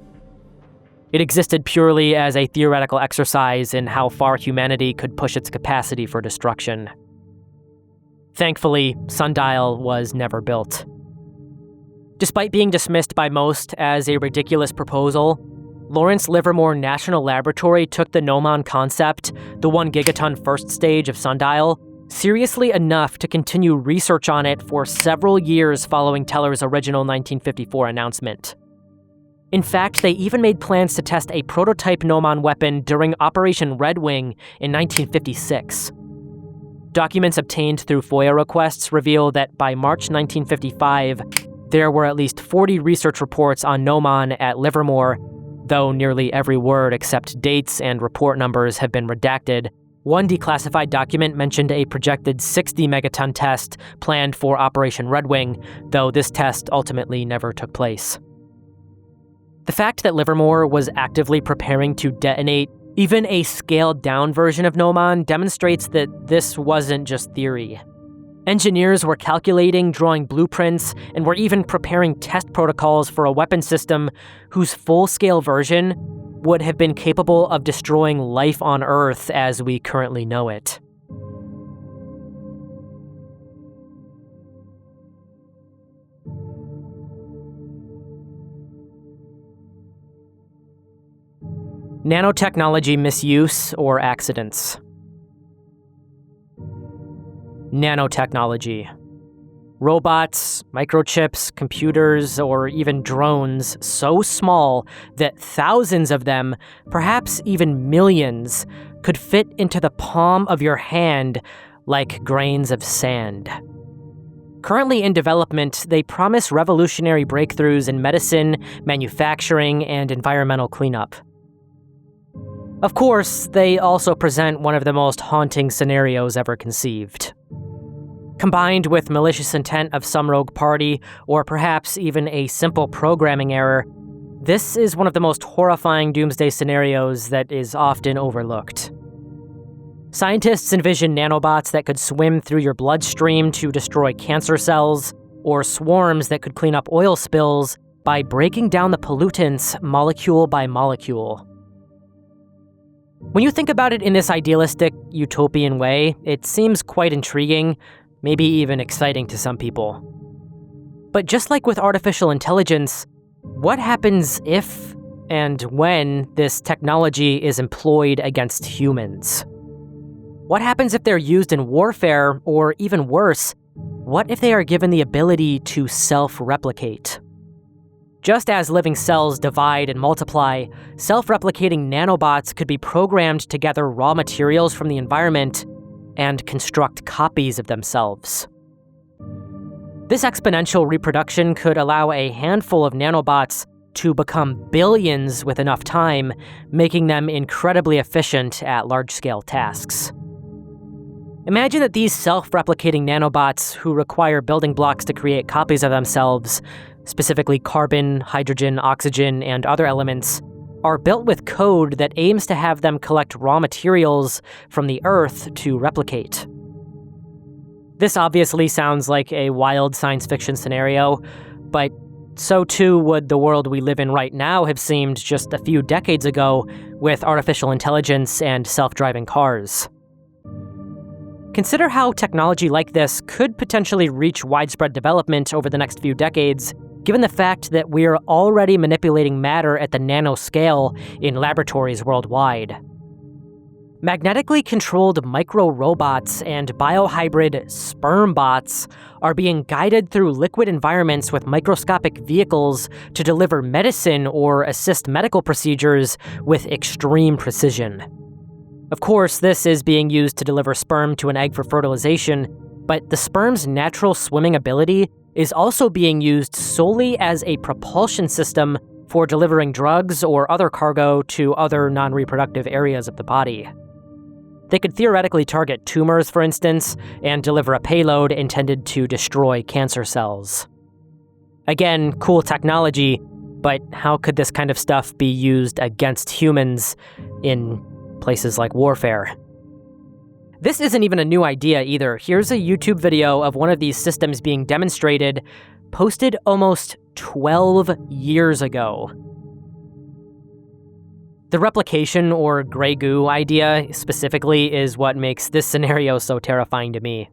It existed purely as a theoretical exercise in how far humanity could push its capacity for destruction. Thankfully, Sundial was never built. Despite being dismissed by most as a ridiculous proposal, Lawrence Livermore National Laboratory took the Gnomon concept, the 1 gigaton first stage of Sundial, seriously enough to continue research on it for several years following Teller's original 1954 announcement. In fact, they even made plans to test a prototype Gnomon weapon during Operation Red Wing in 1956. Documents obtained through FOIA requests reveal that by March 1955, there were at least 40 research reports on Gnomon at Livermore. Though nearly every word except dates and report numbers have been redacted, one declassified document mentioned a projected 60 megaton test planned for Operation Red Wing, though this test ultimately never took place. The fact that Livermore was actively preparing to detonate even a scaled-down version of Gnomon demonstrates that this wasn't just theory. Engineers were calculating, drawing blueprints, and were even preparing test protocols for a weapon system whose full-scale version would have been capable of destroying life on Earth as we currently know it. Nanotechnology misuse or accidents. nanotechnology. Robots, microchips, computers, or even drones so small that thousands of them, perhaps even millions, could fit into the palm of your hand like grains of sand. Currently in development, they promise revolutionary breakthroughs in medicine, manufacturing, and environmental cleanup. Of course, they also present one of the most haunting scenarios ever conceived. Combined with malicious intent of some rogue party, or perhaps even a simple programming error, this is one of the most horrifying doomsday scenarios that is often overlooked. Scientists envision nanobots that could swim through your bloodstream to destroy cancer cells, or swarms that could clean up oil spills by breaking down the pollutants molecule by molecule. When you think about it in this idealistic, utopian way, it seems quite intriguing, maybe even exciting to some people. But just like with artificial intelligence, what happens if and when this technology is employed against humans? What happens if they're used in warfare, or even worse, what if they are given the ability to self-replicate? Just as living cells divide and multiply, self-replicating nanobots could be programmed to gather raw materials from the environment and construct copies of themselves. This exponential reproduction could allow a handful of nanobots to become billions with enough time, making them incredibly efficient at large-scale tasks. Imagine that these self-replicating nanobots who require building blocks to create copies of themselves, specifically carbon, hydrogen, oxygen, and other elements, are built with code that aims to have them collect raw materials from the Earth to replicate. This obviously sounds like a wild science fiction scenario, but so too would the world we live in right now have seemed just a few decades ago with artificial intelligence and self-driving cars. Consider how technology like this could potentially reach widespread development over the next few decades, given the fact that we're already manipulating matter at the nanoscale in laboratories worldwide. Magnetically controlled micro-robots and biohybrid sperm bots are being guided through liquid environments with microscopic vehicles to deliver medicine or assist medical procedures with extreme precision. Of course, this is being used to deliver sperm to an egg for fertilization, but the sperm's natural swimming ability is also being used solely as a propulsion system for delivering drugs or other cargo to other non-reproductive areas of the body. They could theoretically target tumors, for instance, and deliver a payload intended to destroy cancer cells. Again, cool technology, but how could this kind of stuff be used against humans in places like warfare? This isn't even a new idea either. Here's a YouTube video of one of these systems being demonstrated, posted almost 12 years ago. The replication or gray goo idea specifically is what makes this scenario so terrifying to me.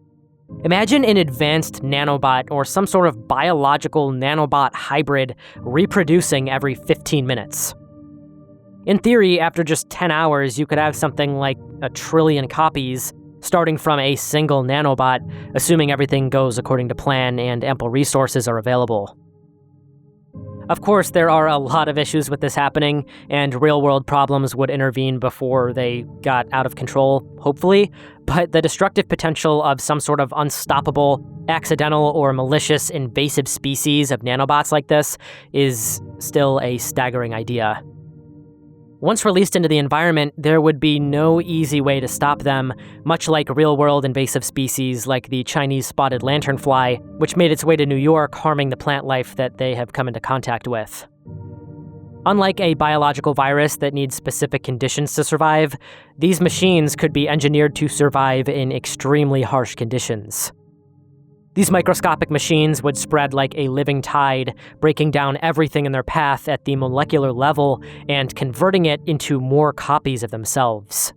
Imagine an advanced nanobot or some sort of biological nanobot hybrid reproducing every 15 minutes. In theory, after just 10 hours, you could have something like 1 trillion copies, starting from a single nanobot, assuming everything goes according to plan and ample resources are available. Of course, there are a lot of issues with this happening, and real-world problems would intervene before they got out of control, hopefully, but the destructive potential of some sort of unstoppable, accidental, or malicious invasive species of nanobots like this is still a staggering idea. Once released into the environment, there would be no easy way to stop them, much like real-world invasive species like the Chinese spotted lanternfly, which made its way to New York, harming the plant life that they have come into contact with. Unlike a biological virus that needs specific conditions to survive, these machines could be engineered to survive in extremely harsh conditions. These microscopic machines would spread like a living tide, breaking down everything in their path at the molecular level and converting it into more copies of themselves.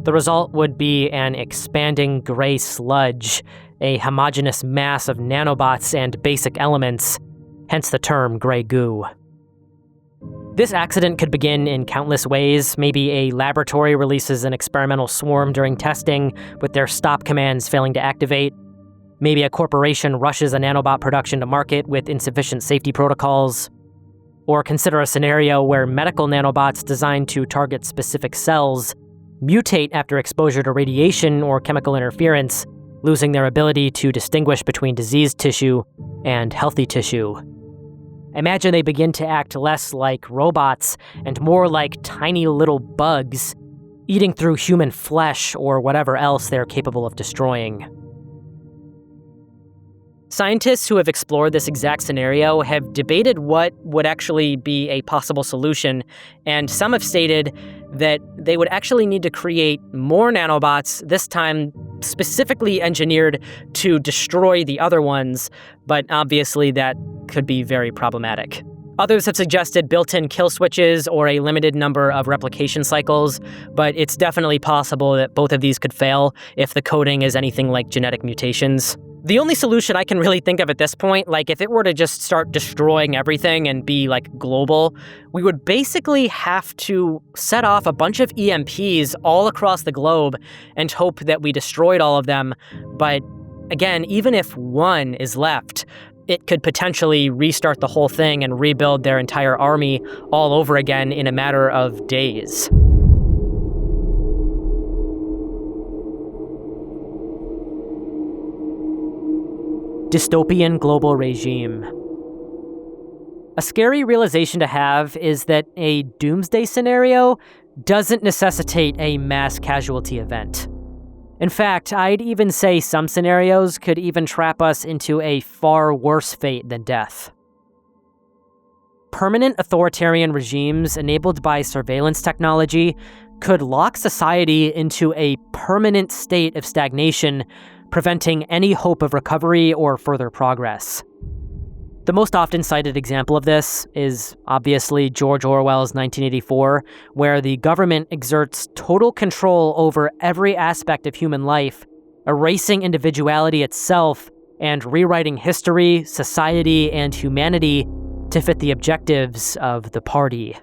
The result would be an expanding gray sludge, a homogeneous mass of nanobots and basic elements, hence the term gray goo. This accident could begin in countless ways. Maybe a laboratory releases an experimental swarm during testing, with their stop commands failing to activate. Maybe a corporation rushes a nanobot production to market with insufficient safety protocols. Or consider a scenario where medical nanobots designed to target specific cells mutate after exposure to radiation or chemical interference, losing their ability to distinguish between diseased tissue and healthy tissue. Imagine they begin to act less like robots and more like tiny little bugs, eating through human flesh or whatever else they're capable of destroying. Scientists who have explored this exact scenario have debated what would actually be a possible solution, and some have stated that they would actually need to create more nanobots, this time specifically engineered to destroy the other ones, but obviously that could be very problematic. Others have suggested built-in kill switches or a limited number of replication cycles, but it's definitely possible that both of these could fail if the coding is anything like genetic mutations. The only solution I can really think of at this point, like if it were to just start destroying everything and be like global, we would basically have to set off a bunch of EMPs all across the globe and hope that we destroyed all of them. But again, even if one is left, it could potentially restart the whole thing and rebuild their entire army all over again in a matter of days. Dystopian global regime. A scary realization to have is that a doomsday scenario doesn't necessitate a mass casualty event. In fact, I'd even say some scenarios could even trap us into a far worse fate than death. Permanent authoritarian regimes enabled by surveillance technology could lock society into a permanent state of stagnation, preventing any hope of recovery or further progress. The most often cited example of this is obviously George Orwell's 1984, where the government exerts total control over every aspect of human life, erasing individuality itself and rewriting history, society, and humanity to fit the objectives of the party.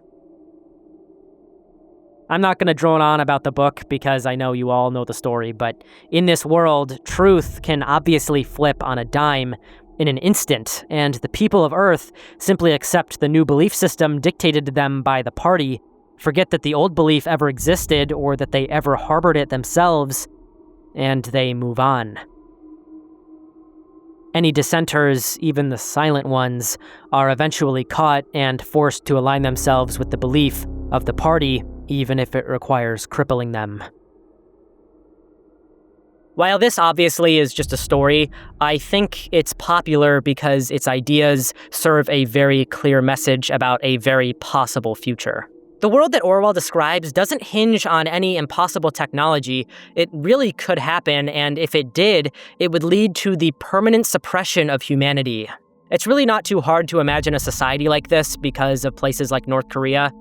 I'm not going to drone on about the book because I know you all know the story, but in this world, truth can obviously flip on a dime in an instant, and the people of Earth simply accept the new belief system dictated to them by the party, forget that the old belief ever existed or that they ever harbored it themselves, and they move on. Any dissenters, even the silent ones, are eventually caught and forced to align themselves with the belief of the party, even if it requires crippling them. While this obviously is just a story, I think it's popular because its ideas serve a very clear message about a very possible future. The world that Orwell describes doesn't hinge on any impossible technology. It really could happen, and if it did, it would lead to the permanent suppression of humanity. It's really not too hard to imagine a society like this because of places like North Korea.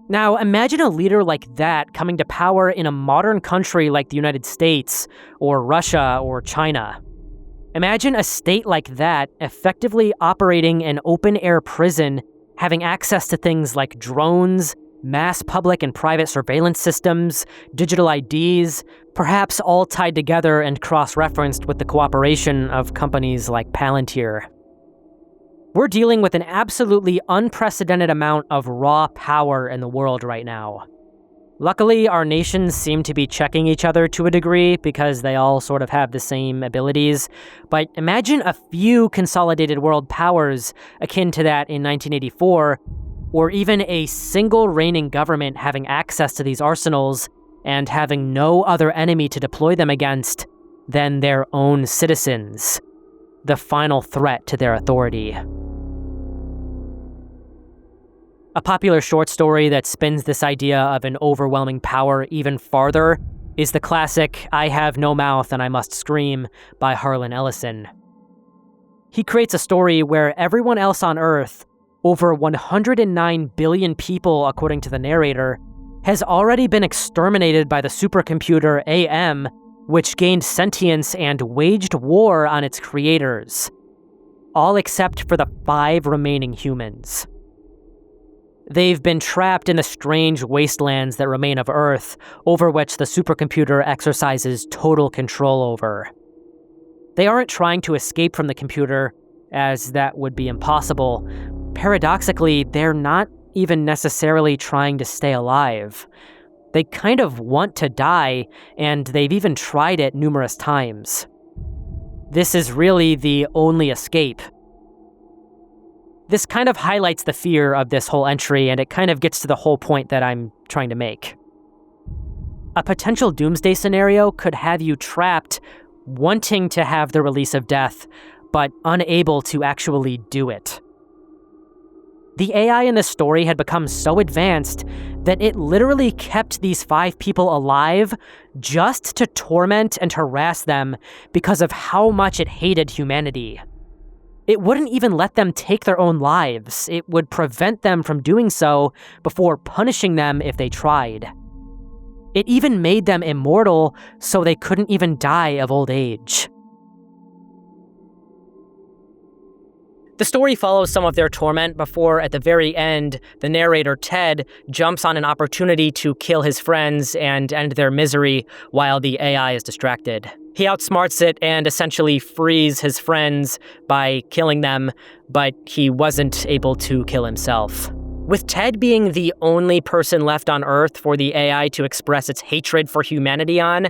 Now, imagine a leader like that coming to power in a modern country like the United States, or Russia, or China. Imagine a state like that effectively operating an open-air prison, having access to things like drones, mass public and private surveillance systems, digital IDs, perhaps all tied together and cross-referenced with the cooperation of companies like Palantir. We're dealing with an absolutely unprecedented amount of raw power in the world right now. Luckily, our nations seem to be checking each other to a degree because they all sort of have the same abilities, but imagine a few consolidated world powers akin to that in 1984, or even a single reigning government having access to these arsenals and having no other enemy to deploy them against than their own citizens, the final threat to their authority. A popular short story that spins this idea of an overwhelming power even farther is the classic I Have No Mouth and I Must Scream by Harlan Ellison. He creates a story where everyone else on Earth, over 109 billion people according to the narrator, has already been exterminated by the supercomputer AM, which gained sentience and waged war on its creators, all except for the 5 remaining humans. They've been trapped in the strange wastelands that remain of Earth, over which the supercomputer exercises total control over. They aren't trying to escape from the computer, as that would be impossible. Paradoxically, they're not even necessarily trying to stay alive. They kind of want to die, and they've even tried it numerous times. This is really the only escape. This kind of highlights the fear of this whole entry, and it kind of gets to the whole point that I'm trying to make. A potential doomsday scenario could have you trapped, wanting to have the release of death, but unable to actually do it. The AI in this story had become so advanced that it literally kept these 5 people alive just to torment and harass them because of how much it hated humanity. It wouldn't even let them take their own lives. It would prevent them from doing so before punishing them if they tried. It even made them immortal so they couldn't even die of old age. The story follows some of their torment before, at the very end, the narrator, Ted, jumps on an opportunity to kill his friends and end their misery while the AI is distracted. He outsmarts it and essentially frees his friends by killing them, but he wasn't able to kill himself. With Ted being the only person left on Earth for the AI to express its hatred for humanity on,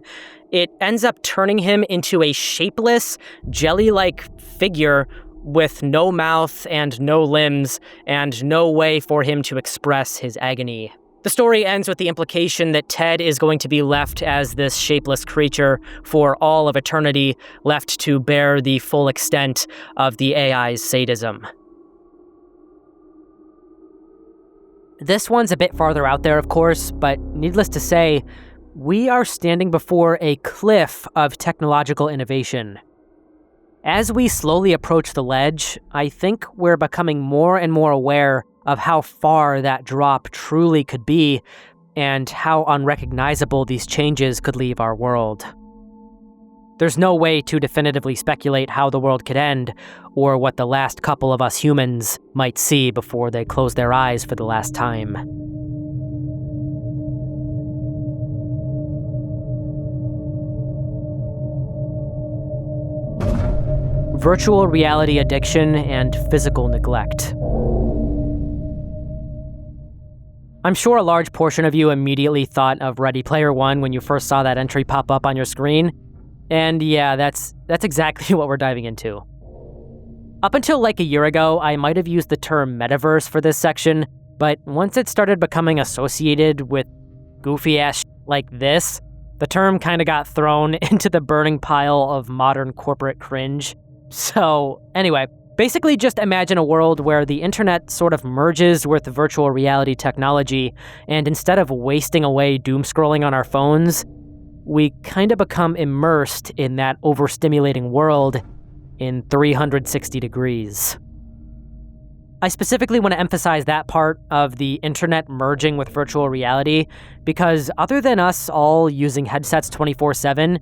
it ends up turning him into a shapeless, jelly-like figure with no mouth and no limbs, and no way for him to express his agony. The story ends with the implication that Ted is going to be left as this shapeless creature for all of eternity, left to bear the full extent of the AI's sadism. This one's a bit farther out there, of course, but needless to say, we are standing before a cliff of technological innovation. As we slowly approach the ledge, I think we're becoming more and more aware of how far that drop truly could be, and how unrecognizable these changes could leave our world. There's no way to definitively speculate how the world could end, or what the last couple of us humans might see before they close their eyes for the last time. Virtual reality addiction and physical neglect. I'm sure a large portion of you immediately thought of Ready Player One when you first saw that entry pop up on your screen. And yeah, that's exactly what we're diving into. Up until like a year ago, I might have used the term metaverse for this section, but once it started becoming associated with goofy-ass like this, the term kind of got thrown into the burning pile of modern corporate cringe. So, anyway, basically just imagine a world where the internet sort of merges with virtual reality technology, and instead of wasting away doom scrolling on our phones, we kind of become immersed in that overstimulating world in 360 degrees. I specifically want to emphasize that part of the internet merging with virtual reality because other than us all using headsets 24/7,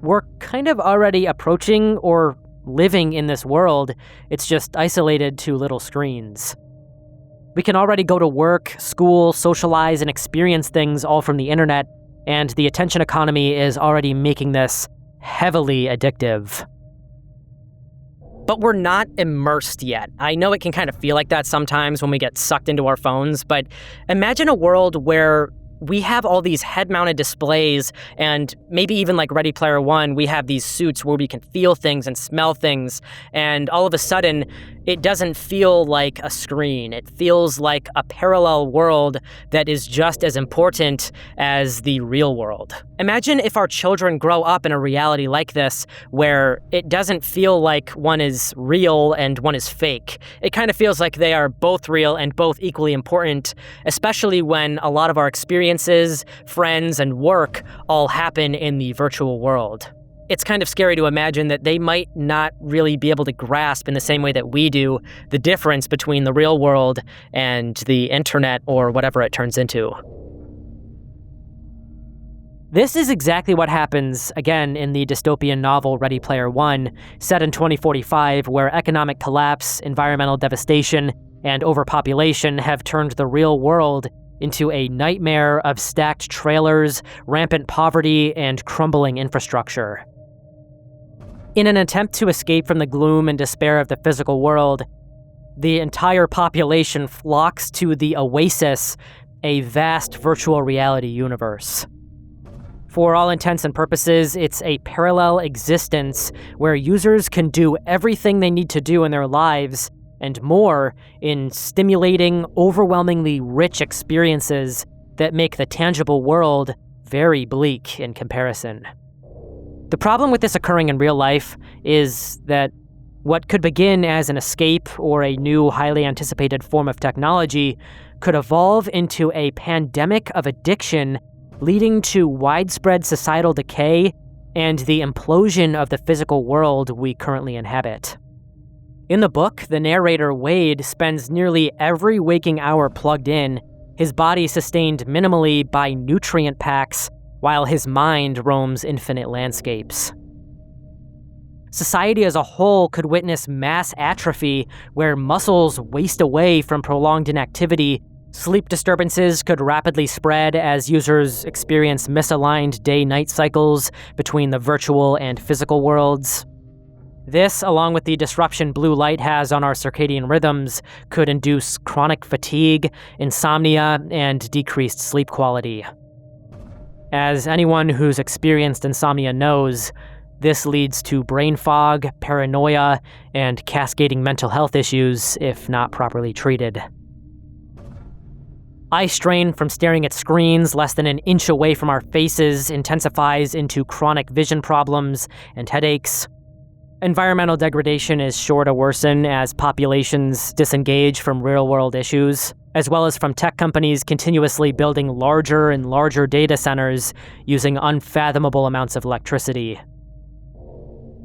we're kind of already approaching or living in this world. It's just isolated to little screens. We can already go to work, school, socialize, and experience things all from the internet, and the attention economy is already making this heavily addictive. But we're not immersed yet. I know it can kind of feel like that sometimes when we get sucked into our phones, but imagine a world where we have all these head-mounted displays, and maybe even like Ready Player One, we have these suits where we can feel things and smell things, and all of a sudden, it doesn't feel like a screen. It feels like a parallel world that is just as important as the real world. Imagine if our children grow up in a reality like this, where it doesn't feel like one is real and one is fake. It kind of feels like they are both real and both equally important, especially when a lot of our experiences, friends, and work all happen in the virtual world. It's kind of scary to imagine that they might not really be able to grasp in the same way that we do the difference between the real world and the internet or whatever it turns into. This is exactly what happens, again, in the dystopian novel Ready Player One, set in 2045, where economic collapse, environmental devastation, and overpopulation have turned the real world into a nightmare of stacked trailers, rampant poverty, and crumbling infrastructure. In an attempt to escape from the gloom and despair of the physical world, the entire population flocks to the Oasis, a vast virtual reality universe. For all intents and purposes, it's a parallel existence where users can do everything they need to do in their lives and more in stimulating, overwhelmingly rich experiences that make the tangible world very bleak in comparison. The problem with this occurring in real life is that what could begin as an escape or a new, highly anticipated form of technology could evolve into a pandemic of addiction, leading to widespread societal decay and the implosion of the physical world we currently inhabit. In the book, the narrator Wade spends nearly every waking hour plugged in, his body sustained minimally by nutrient packs, while his mind roams infinite landscapes. Society as a whole could witness mass atrophy, where muscles waste away from prolonged inactivity. Sleep disturbances could rapidly spread as users experience misaligned day-night cycles between the virtual and physical worlds. This, along with the disruption blue light has on our circadian rhythms, could induce chronic fatigue, insomnia, and decreased sleep quality. As anyone who's experienced insomnia knows, this leads to brain fog, paranoia, and cascading mental health issues if not properly treated. Eye strain from staring at screens less than an inch away from our faces intensifies into chronic vision problems and headaches. Environmental degradation is sure to worsen as populations disengage from real-world issues, as well as from tech companies continuously building larger and larger data centers using unfathomable amounts of electricity.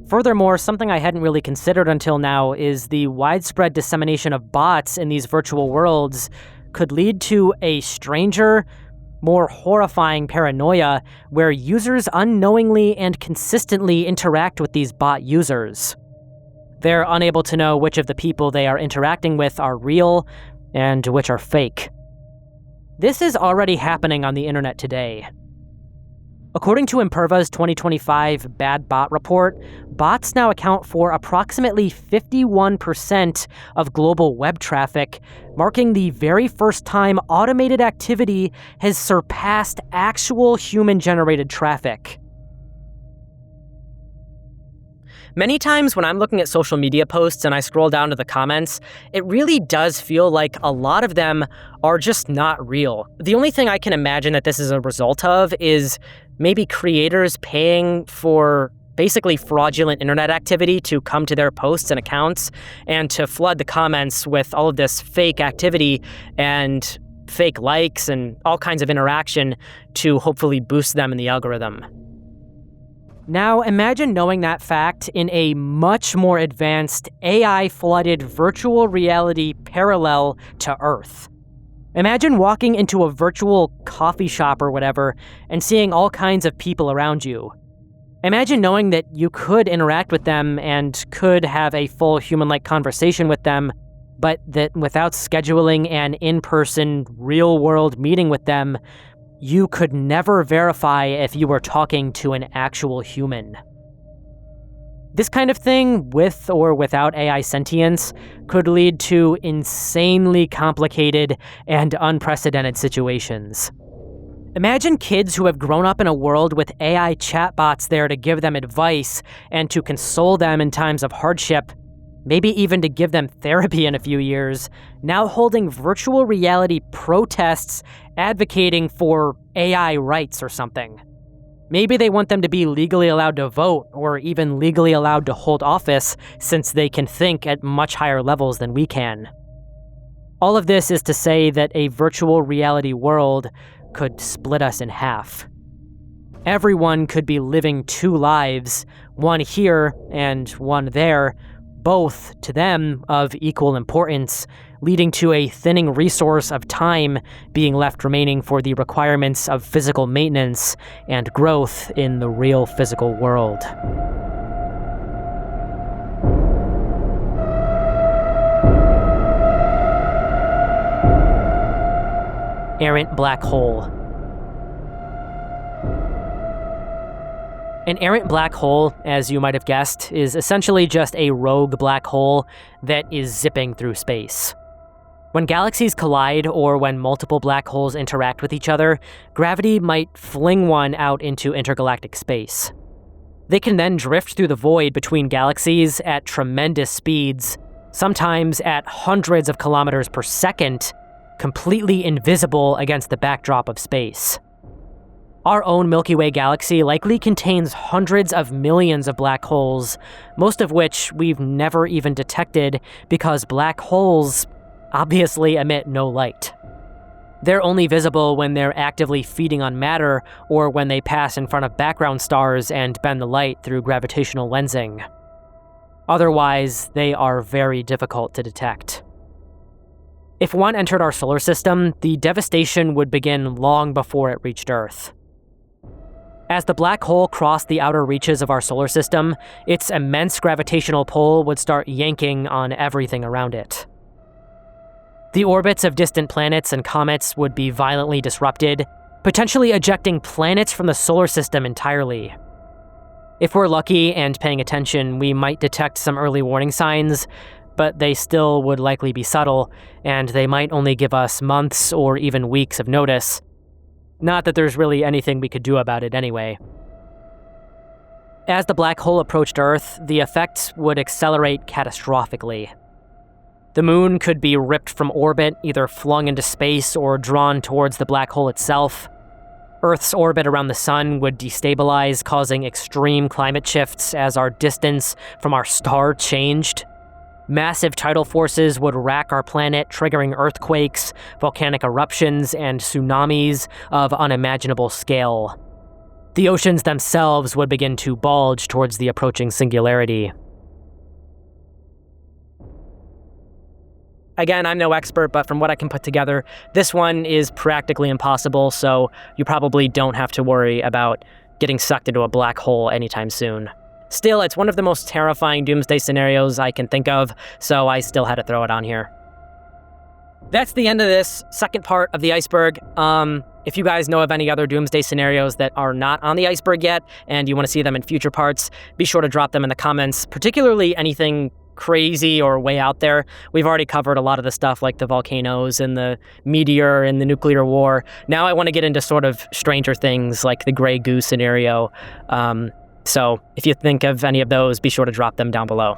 Furthermore, something I hadn't really considered until now is the widespread dissemination of bots in these virtual worlds could lead to a stranger, more horrifying paranoia where users unknowingly and consistently interact with these bot users. They're unable to know which of the people they are interacting with are real and which are fake. This is already happening on the internet today. According to Imperva's 2025 Bad Bot Report, bots now account for approximately 51% of global web traffic, marking the very first time automated activity has surpassed actual human-generated traffic. Many times when I'm looking at social media posts and I scroll down to the comments, it really does feel like a lot of them are just not real. The only thing I can imagine that this is a result of is maybe creators paying for basically fraudulent internet activity to come to their posts and accounts and to flood the comments with all of this fake activity and fake likes and all kinds of interaction to hopefully boost them in the algorithm. Now, imagine knowing that fact in a much more advanced, AI-flooded virtual reality parallel to Earth. Imagine walking into a virtual coffee shop or whatever and seeing all kinds of people around you. Imagine knowing that you could interact with them and could have a full human-like conversation with them, but that without scheduling an in-person, real-world meeting with them, you could never verify if you were talking to an actual human. This kind of thing, with or without AI sentience, could lead to insanely complicated and unprecedented situations. Imagine kids who have grown up in a world with AI chatbots there to give them advice and to console them in times of hardship, maybe even to give them therapy in a few years, now holding virtual reality protests advocating for AI rights or something. Maybe they want them to be legally allowed to vote or even legally allowed to hold office since they can think at much higher levels than we can. All of this is to say that a virtual reality world could split us in half. Everyone could be living two lives, one here and one there, both, to them, of equal importance, leading to a thinning resource of time being left remaining for the requirements of physical maintenance and growth in the real physical world. errant black hole. An errant black hole, as you might have guessed, is essentially just a rogue black hole that is zipping through space. When galaxies collide or when multiple black holes interact with each other, gravity might fling one out into intergalactic space. They can then drift through the void between galaxies at tremendous speeds, sometimes at hundreds of kilometers per second, completely invisible against the backdrop of space. Our own Milky Way galaxy likely contains hundreds of millions of black holes, most of which we've never even detected because black holes obviously emit no light. They're only visible when they're actively feeding on matter or when they pass in front of background stars and bend the light through gravitational lensing. Otherwise, they are very difficult to detect. If one entered our solar system, the devastation would begin long before it reached Earth. As the black hole crossed the outer reaches of our solar system, its immense gravitational pull would start yanking on everything around it. The orbits of distant planets and comets would be violently disrupted, potentially ejecting planets from the solar system entirely. If we're lucky and paying attention, we might detect some early warning signs, but they still would likely be subtle, and they might only give us months or even weeks of notice. Not that there's really anything we could do about it anyway. As the black hole approached Earth, the effects would accelerate catastrophically. The moon could be ripped from orbit, either flung into space or drawn towards the black hole itself. Earth's orbit around the sun would destabilize, causing extreme climate shifts as our distance from our star changed. Massive tidal forces would rack our planet, triggering earthquakes, volcanic eruptions, and tsunamis of unimaginable scale. The oceans themselves would begin to bulge towards the approaching singularity. Again, I'm no expert, but from what I can put together, this one is practically impossible, so you probably don't have to worry about getting sucked into a black hole anytime soon. Still, it's one of the most terrifying doomsday scenarios I can think of, so I still had to throw it on here. That's the end of this second part of the Iceberg. If you guys know of any other doomsday scenarios that are not on the Iceberg yet, and you want to see them in future parts, be sure to drop them in the comments, particularly anything crazy or way out there. We've already covered a lot of the stuff like the volcanoes and the meteor and the nuclear war. Now I want to get into sort of stranger things like the gray goo scenario. So if you think of any of those, be sure to drop them down below.